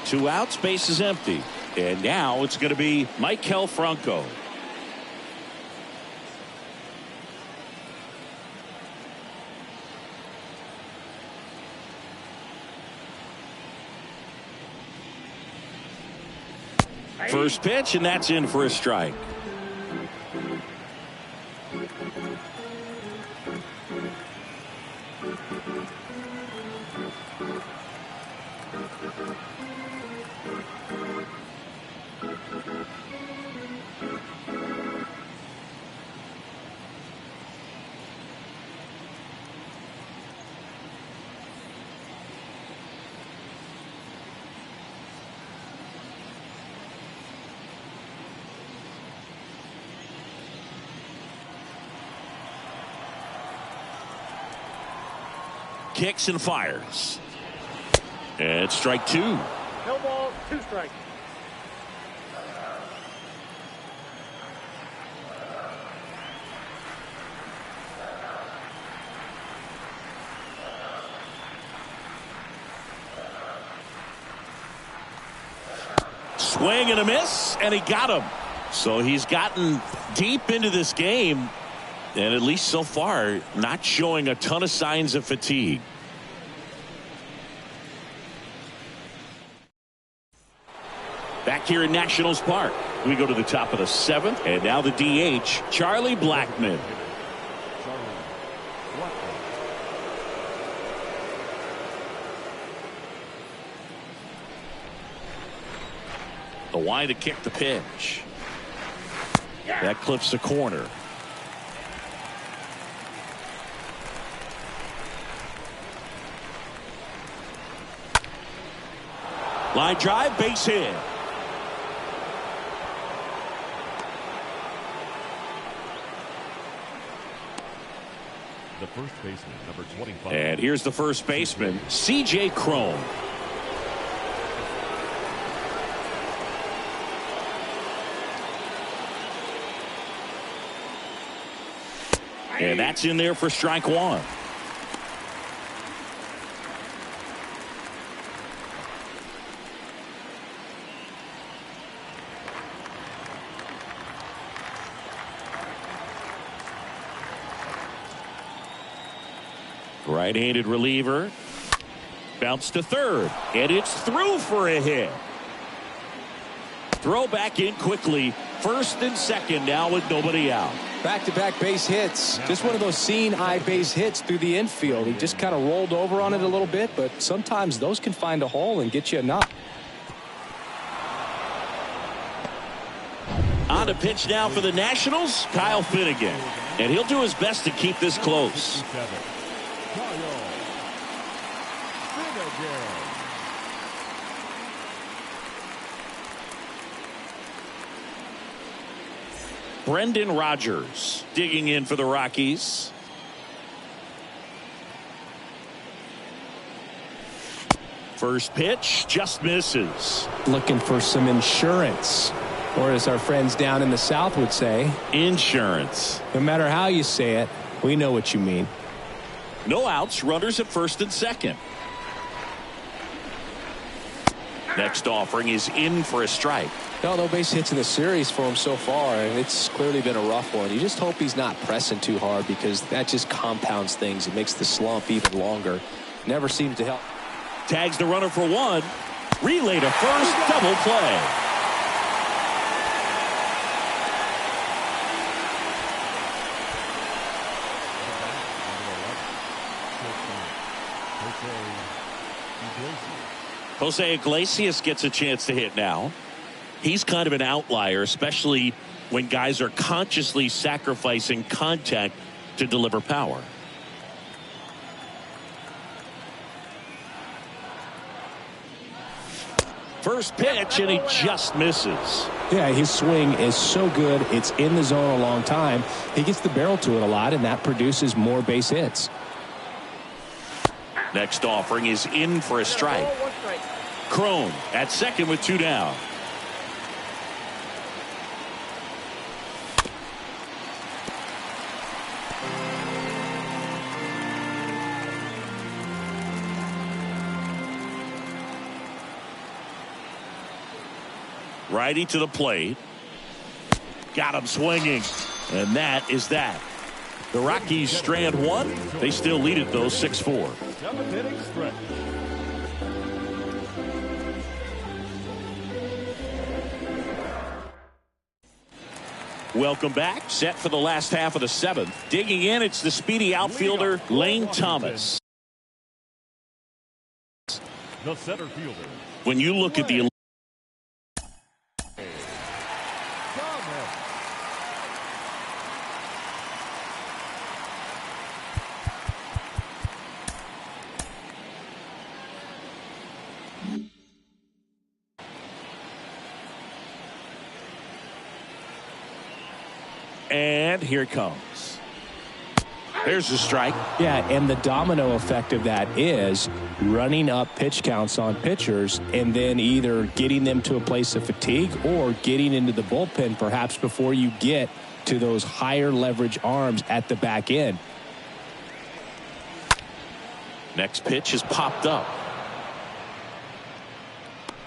2 outs, base is empty. And now it's going to be Michael Franco. First pitch, and that's in for a strike. Kicks and fires. And strike 2. No ball, 2 strikes. Swing and a miss, and he got him. So he's gotten deep into this game, and at least so far, not showing a ton of signs of fatigue. Back here in Nationals Park, we go to the top of the 7th, and now the DH, Charlie Blackmon. The wind to kick the pitch. That clips the corner. Line drive, base hit. The first baseman, number 25. And here's the first baseman, C.J. Cron. And that's in there for strike one. Right-handed reliever. Bounce to third. And it's through for a hit. Throw back in quickly. First and second now with nobody out. Back-to-back base hits. Just one of those seeing eye base hits through the infield. He just kind of rolled over on it a little bit, but sometimes those can find a hole and get you a knock. On to pitch now for the Nationals, Kyle Finnegan. And he'll do his best to keep this close. Brendan Rodgers digging in for the Rockies. First pitch just misses. Looking for some insurance, or as our friends down in the South would say, insurance. No matter how you say it, we know what you mean. No outs, runners at first and second. Next offering is in for a strike. No base hits in the series for him so far, and it's clearly been a rough one. You just hope he's not pressing too hard, because that just compounds things. It makes the slump even longer. Never seems to help. Tags the runner for one. Relay to first, double play. Jose Iglesias gets a chance to hit now. He's kind of an outlier, especially when guys are consciously sacrificing contact to deliver power. First pitch, and he just misses. Yeah, his swing is so good. It's in the zone a long time. He gets the barrel to it a lot, and that produces more base hits. Next offering is in for a strike. Cron at second with two down. Righty to the plate. Got him swinging. And that is that. The Rockies strand one. They still lead it, though, 6-4. Seventh inning stretch. Welcome back. Set for the last half of the seventh. Digging in, it's the speedy outfielder, Lane Thomas. The center fielder. When you look at the and here it comes. There's the strike. Yeah, and the domino effect of that is running up pitch counts on pitchers and then either getting them to a place of fatigue or getting into the bullpen perhaps before you get to those higher leverage arms at the back end. Next pitch is popped up.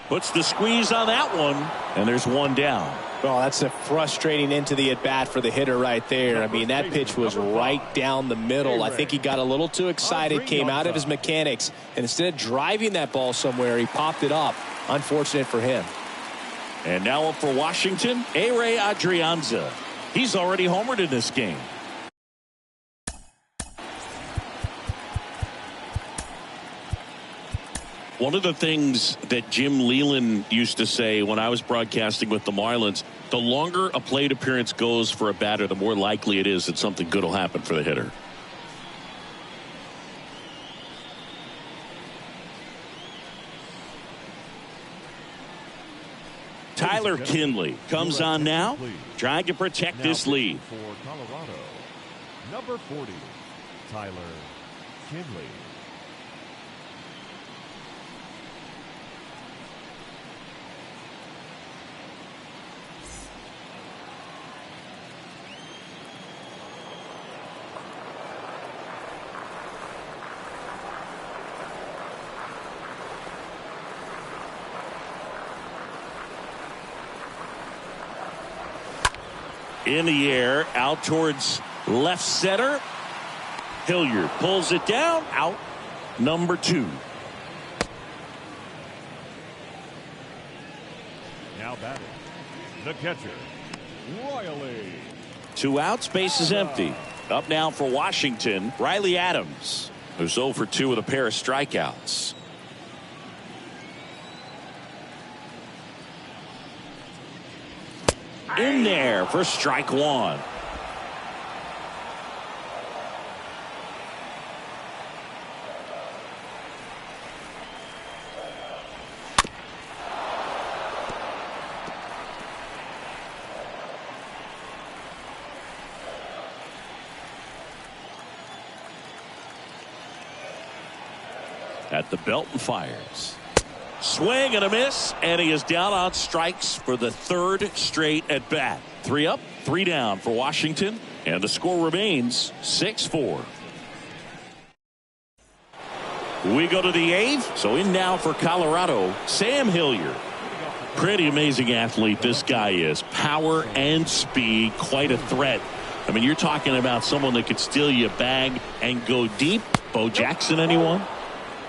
Puts the squeeze on that one, and there's one down. Oh, that's a frustrating into the at-bat for the hitter right there. I mean, that pitch was right down the middle. I think he got a little too excited, came out of his mechanics, and instead of driving that ball somewhere, he popped it up. Unfortunate for him. And now up for Washington, A-Ray Adrianza. He's already homered in this game. One of the things that Jim Leyland used to say when I was broadcasting with the Marlins, The longer a plate appearance goes for a batter, the more likely it is that something good will happen for the hitter. Tyler Kinley comes on now, trying to protect this lead. For Colorado, number 40, Tyler Kinley. In the air, out towards left center. Hilliard pulls it down, out. Number 2. Now batting, the catcher, Riley. 2 outs, base is empty. Up now for Washington, Riley Adams, who's 0 for 2 with a pair of strikeouts. In there for strike 1. At the belt and fires. Swing and a miss, and he is down on strikes for the 3rd straight at bat. 3 up, 3 down for Washington, and the score remains 6-4. We go to the 8th, so in now for Colorado, Sam Hilliard. Pretty amazing athlete this guy is. Power and speed, quite a threat. I mean, you're talking about someone that could steal you a bag and go deep. Bo Jackson, anyone?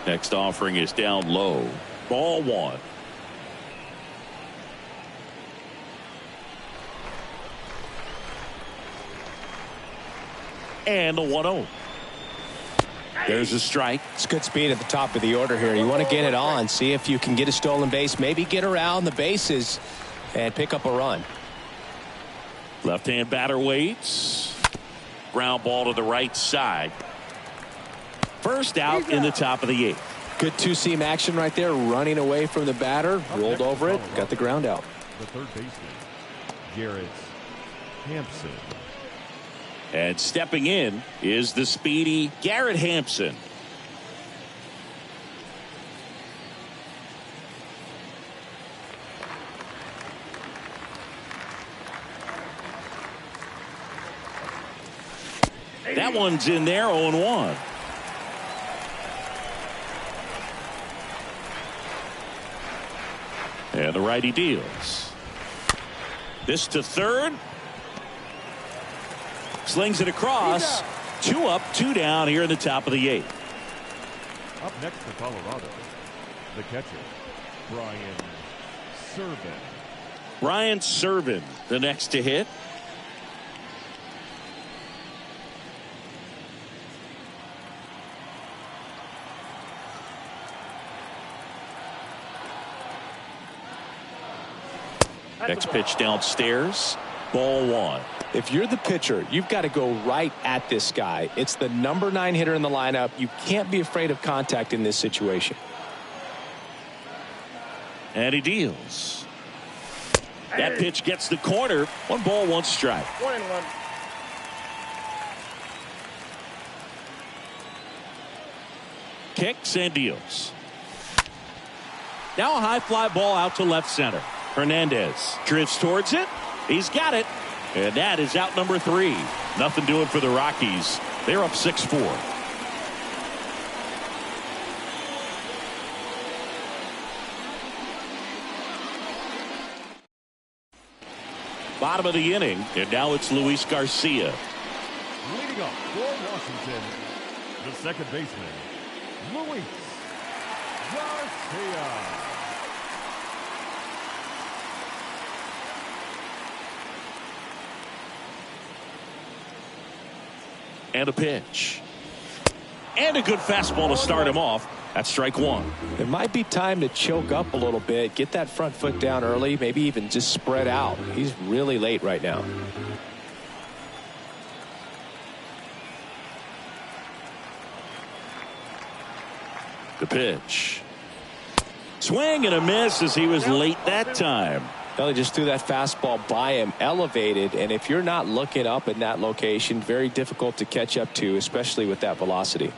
Next offering is down low. Ball 1. And the 1-0. There's a strike. It's good speed at the top of the order here. You want to get it on, see if you can get a stolen base, maybe get around the bases and pick up a run. Left-hand batter waits. Ground ball to the right side. First out in the top of the 8th. Good two-seam action right there, running away from the batter, rolled over it, got the ground out. The third baseman, Garrett Hampson. And stepping in is the speedy Garrett Hampson. That one's in there, 0-1. And the righty deals. This to third. Slings it across. 2 up, 2 down here in the top of the 8th. Up next for Colorado, the catcher, Brian Serven. Brian Serven, the next to hit. Next pitch downstairs. Ball 1. If you're the pitcher, you've got to go right at this guy. It's the number 9 hitter in the lineup. You can't be afraid of contact in this situation. And he deals. That pitch gets the corner. 1 ball, 1 strike. 1-1. Kicks and deals. Now a high fly ball out to left center. Hernandez drifts towards it. He's got it. And that is out number 3. Nothing doing for the Rockies. They're up 6-4. Bottom of the inning, and now it's Luis Garcia. Leading up for Washington, the second baseman, Luis Garcia. And a pitch. And a good fastball to start him off. That's strike one. It might be time to choke up a little bit, get that front foot down early, maybe even just spread out. He's really late right now. The pitch. Swing and a miss as he was late that time. Well, he just threw that fastball by him, elevated, and if you're not looking up in that location, very difficult to catch up to, especially with that velocity.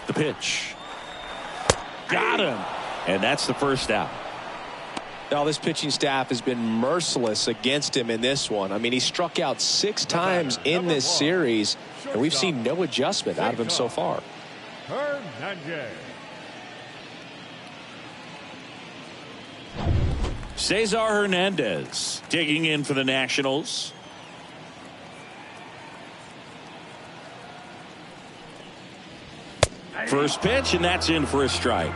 The pitch. Got him. And that's the first out. Now, this pitching staff has been merciless against him in this one. I mean, he struck out 6 times in this series, and we've seen no adjustment out of him so far. Cesar Hernandez digging in for the Nationals. First pitch, and that's in for a strike.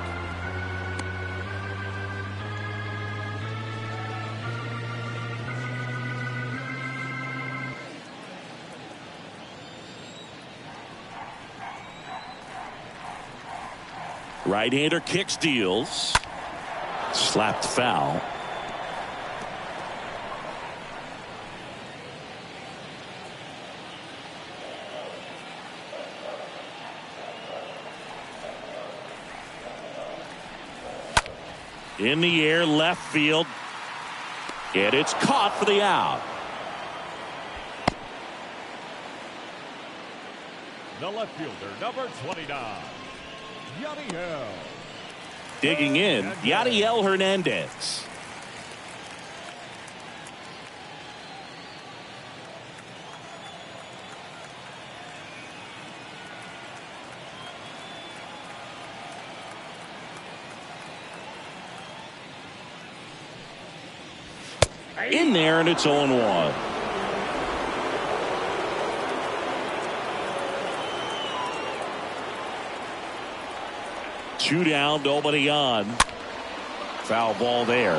Right-hander kicks, deals. Slapped foul. In the air, left field. And it's caught for the out. The left fielder, number 29, Yadiel. Digging in, Yadiel Hernandez. In there, and it's 0-1. Two down, nobody on. Foul ball there.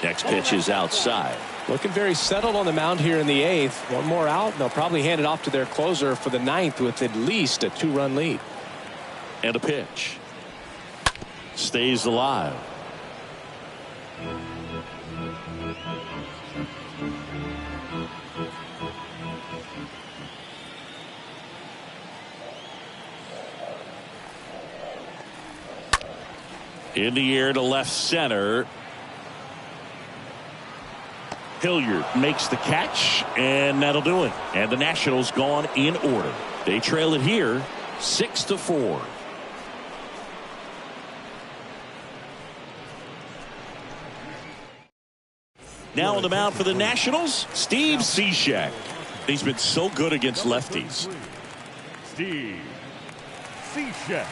Next pitch is outside. Looking very settled on the mound here in the 8th. One more out, and they'll probably hand it off to their closer for the 9th with at least a 2-run lead. And a pitch. Stays alive. In the air to left center. Hilliard makes the catch, and that'll do it. And the Nationals gone in order. They trail it here 6-4. Now on the mound for the Nationals, Steve Cishek. He's been so good against lefties. Steve Cishek.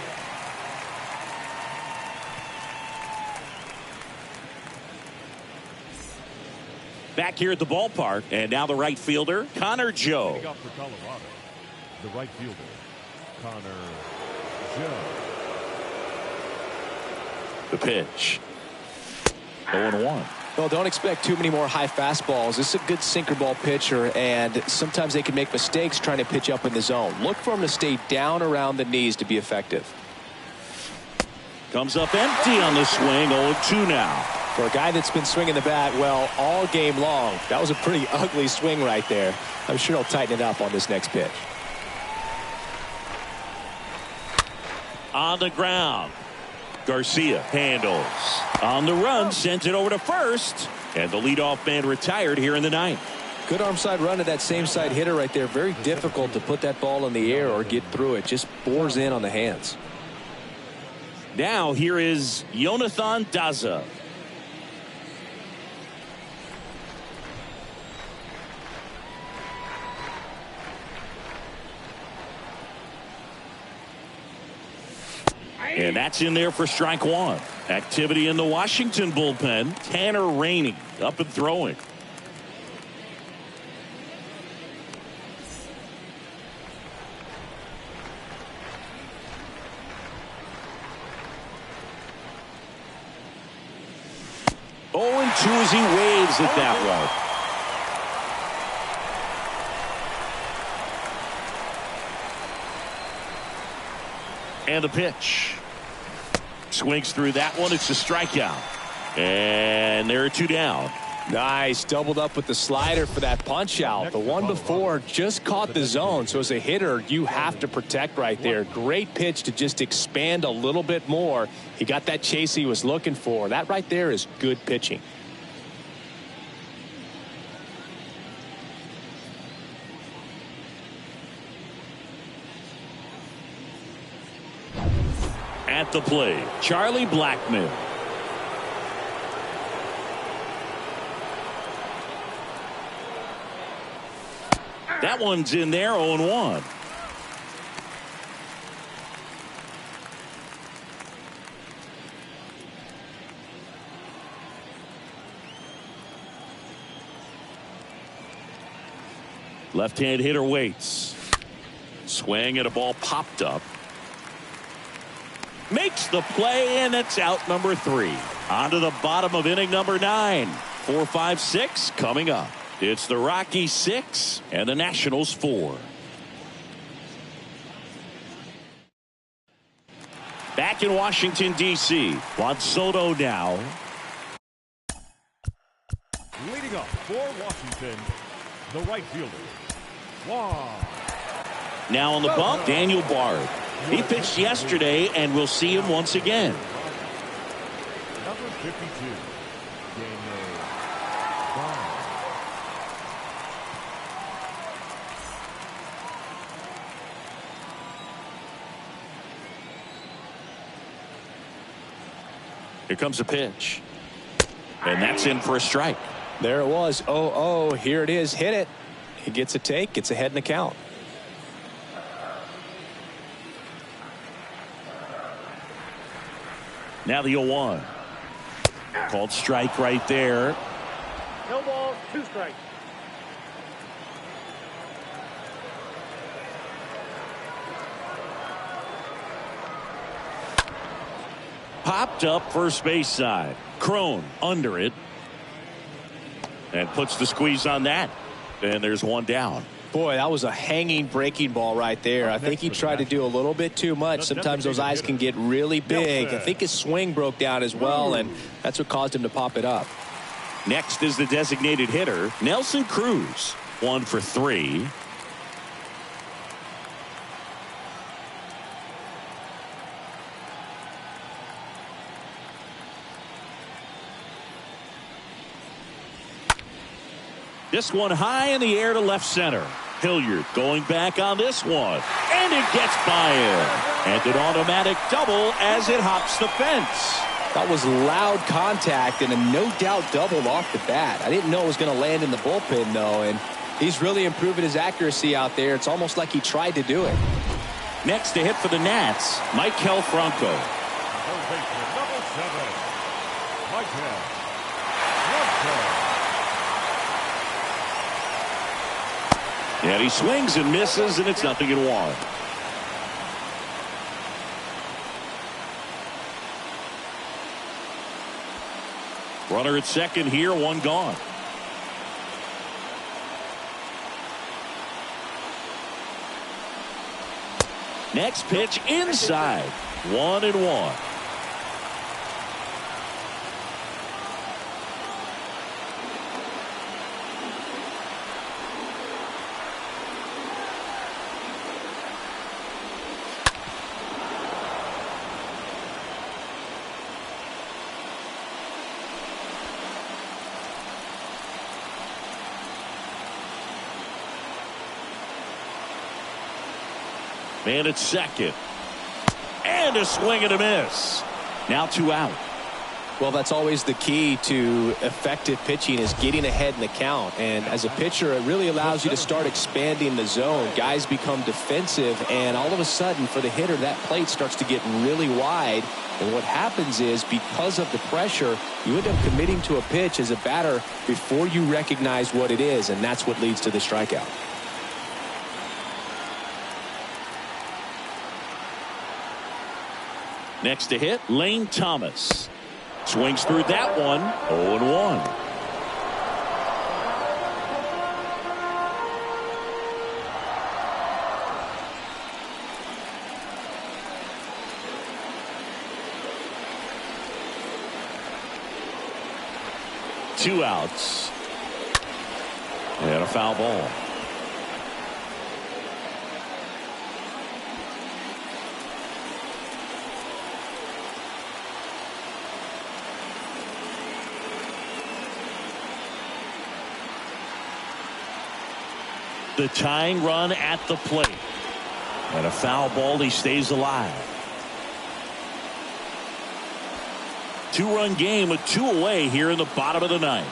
Back here at the ballpark, and now the right fielder, Connor Joe. Up for Colorado, the right fielder, Connor Joe. The pitch. 0-1. Well, don't expect too many more high fastballs. This is a good sinker ball pitcher, and sometimes they can make mistakes trying to pitch up in the zone. Look for him to stay down around the knees to be effective. Comes up empty on the swing. 0-2 now. For a guy that's been swinging the bat, well, all game long, that was a pretty ugly swing right there. I'm sure he'll tighten it up on this next pitch. On the ground. Garcia handles. On the run, sends it over to first. And the leadoff man retired here in the 9th. Good arm side run to that same side hitter right there. Very difficult to put that ball in the air or get through it. Just bores in on the hands. Now here is Jonathan Daza. And that's in there for strike one. Activity in the Washington bullpen. Tanner Rainey up and throwing. 2 as he waves it that way. And the pitch. Swings through that one. It's a strikeout. And there are 2 down. Nice. Doubled up with the slider for that punch out. The one before just caught the zone. So as a hitter, you have to protect right there. Great pitch to just expand a little bit more. He got that chase he was looking for. That right there is good pitching. At the plate, Charlie Blackmon. That one's in there, 0-1. Left-hand hitter waits. Swing and a ball popped up. Makes the play, and it's out number 3. On to the bottom of inning number 9. 4, 5, 6 coming up. It's the Rockies 6 and the Nationals 4. Back in Washington, D.C. Juan Soto now. Leading up for Washington, the right fielder, Juan. Now on the bump, Daniel Bard. He pitched yesterday, and we'll see him once again. Number 52, Daniel Bard. Here comes a pitch. And that's in for a strike. There it was. 0-0. Here it is. Hit it. He gets a take. Gets ahead in the count. Now the 0-1. Called strike right there. No balls, 2 strikes. Popped up first base side. Crone under it. And puts the squeeze on that. And there's 1 down. Boy, that was a hanging breaking ball right there. I think he tried to do a little bit too much. Sometimes those eyes can get really big. I think his swing broke down as well, and that's what caused him to pop it up. Next is the designated hitter, Nelson Cruz. 1 for 3. This one high in the air to left center. Hilliard going back on this one. And it gets by him. And an automatic double as it hops the fence. That was loud contact and a no doubt double off the bat. I didn't know it was going to land in the bullpen, though. And he's really improving his accuracy out there. It's almost like he tried to do it. Next to hit for the Nats, Maikel Franco. Third baseman, number 7, Maikel Franco. And he swings and misses, and it's 0-1. Runner at second here, 1 gone. Next pitch inside. 1-1. Man at second. And a swing and a miss. Now 2 out. Well, that's always the key to effective pitching, is getting ahead in the count. And as a pitcher, it really allows you to start expanding the zone. Guys become defensive, and all of a sudden, for the hitter, that plate starts to get really wide. And what happens is, because of the pressure, you end up committing to a pitch as a batter before you recognize what it is, and that's what leads to the strikeout. Next to hit, Lane Thomas. Swings through that one. 0-1. Two outs. And a foul ball. The tying run at the plate. And a foul ball. He stays alive. Two-run game with two away here in the bottom of the ninth.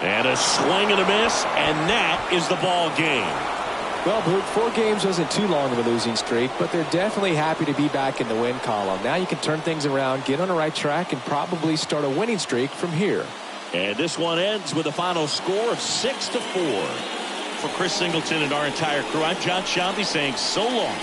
And a swing and a miss, and that is the ball game. Well, Blue, 4 games wasn't too long of a losing streak, but they're definitely happy to be back in the win column. Now you can turn things around, get on the right track, and probably start a winning streak from here. And this one ends with a final score of 6-4. For Chris Singleton and our entire crew, I'm John Shambi saying so long.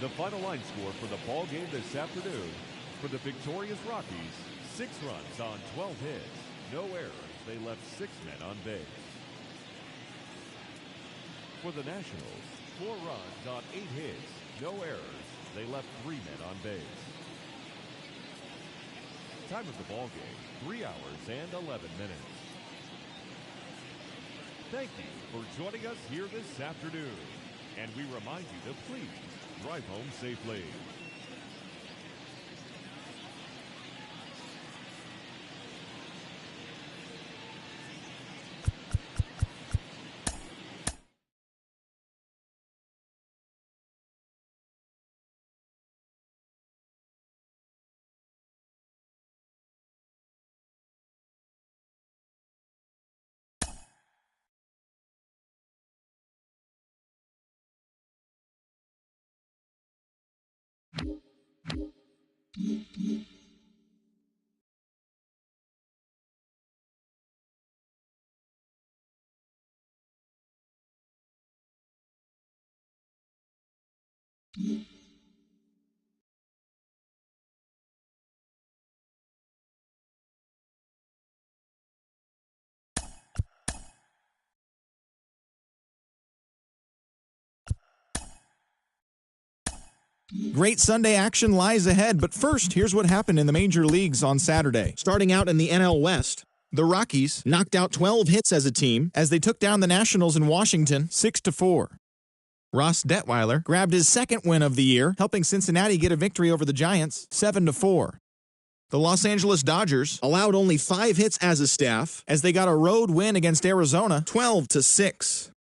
The final line score for the ball game this afternoon: for the victorious Rockies, 6 runs on 12 hits, no errors. They left 6 men on base. For the Nationals, 4 runs on 8 hits, no errors. They left 3 men on base. Time of the ball game, 3 hours and 11 minutes. Thank you for joining us here this afternoon. And we remind you to please drive home safely. Great Sunday action lies ahead, but first, here's what happened in the major leagues on Saturday. Starting out in the NL West, the Rockies knocked out 12 hits as a team as they took down the Nationals in Washington 6-4. Ross Detweiler grabbed his second win of the year, helping Cincinnati get a victory over the Giants 7-4. The Los Angeles Dodgers allowed only 5 hits as a staff as they got a road win against Arizona 12-6.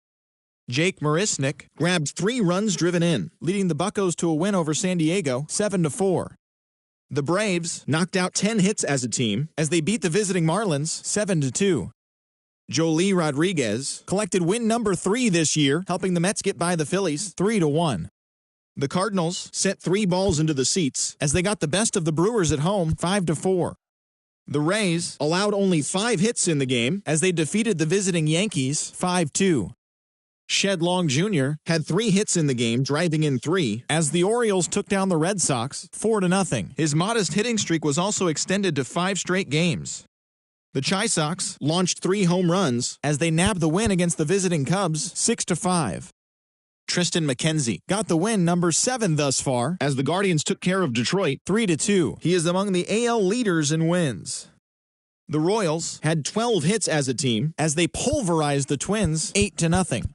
Jake Marisnick grabbed 3 runs driven in, leading the Buccos to a win over San Diego 7-4. The Braves knocked out 10 hits as a team as they beat the visiting Marlins 7-2. Joely Rodriguez collected win number 3 this year, helping the Mets get by the Phillies 3-1. The Cardinals sent 3 balls into the seats as they got the best of the Brewers at home 5-4. The Rays allowed only 5 hits in the game as they defeated the visiting Yankees 5-2. Shed Long Jr. had 3 hits in the game, driving in 3, as the Orioles took down the Red Sox 4-0. His modest hitting streak was also extended to 5 straight games. The Chi Sox launched 3 home runs as they nabbed the win against the visiting Cubs 6-5. Tristan McKenzie got the win number 7 thus far as the Guardians took care of Detroit 3-2. He is among the AL leaders in wins. The Royals had 12 hits as a team as they pulverized the Twins 8-0.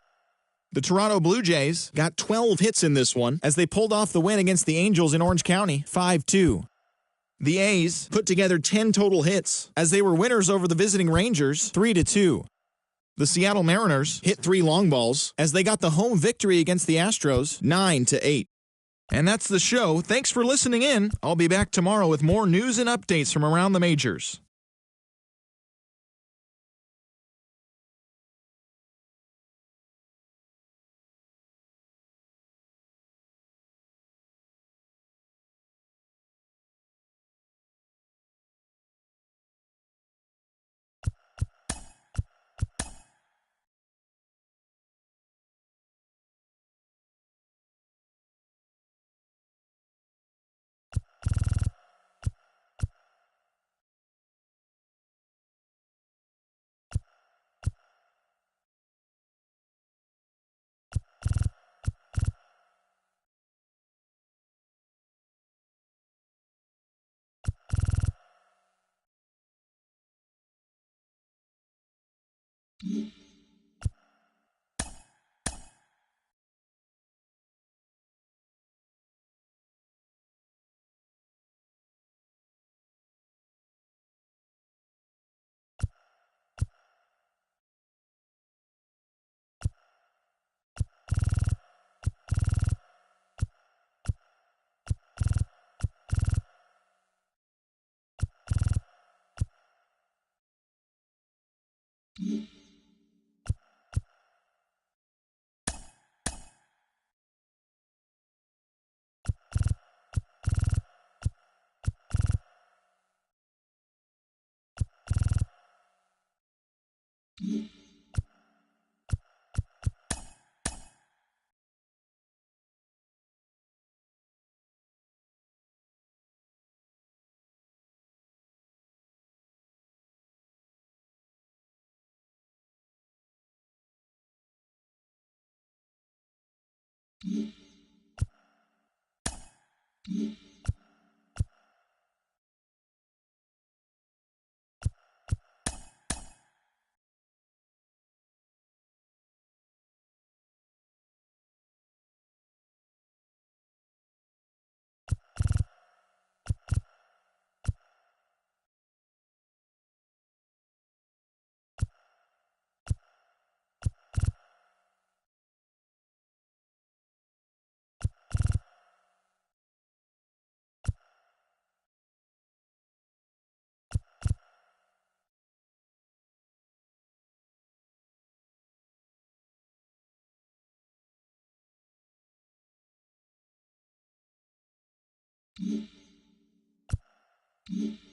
The Toronto Blue Jays got 12 hits in this one as they pulled off the win against the Angels in Orange County 5-2. The A's put together 10 total hits as they were winners over the visiting Rangers 3-2. The Seattle Mariners hit 3 long balls as they got the home victory against the Astros 9-8. And that's the show. Thanks for listening in. I'll be back tomorrow with more news and updates from around the majors. Mm-hmm.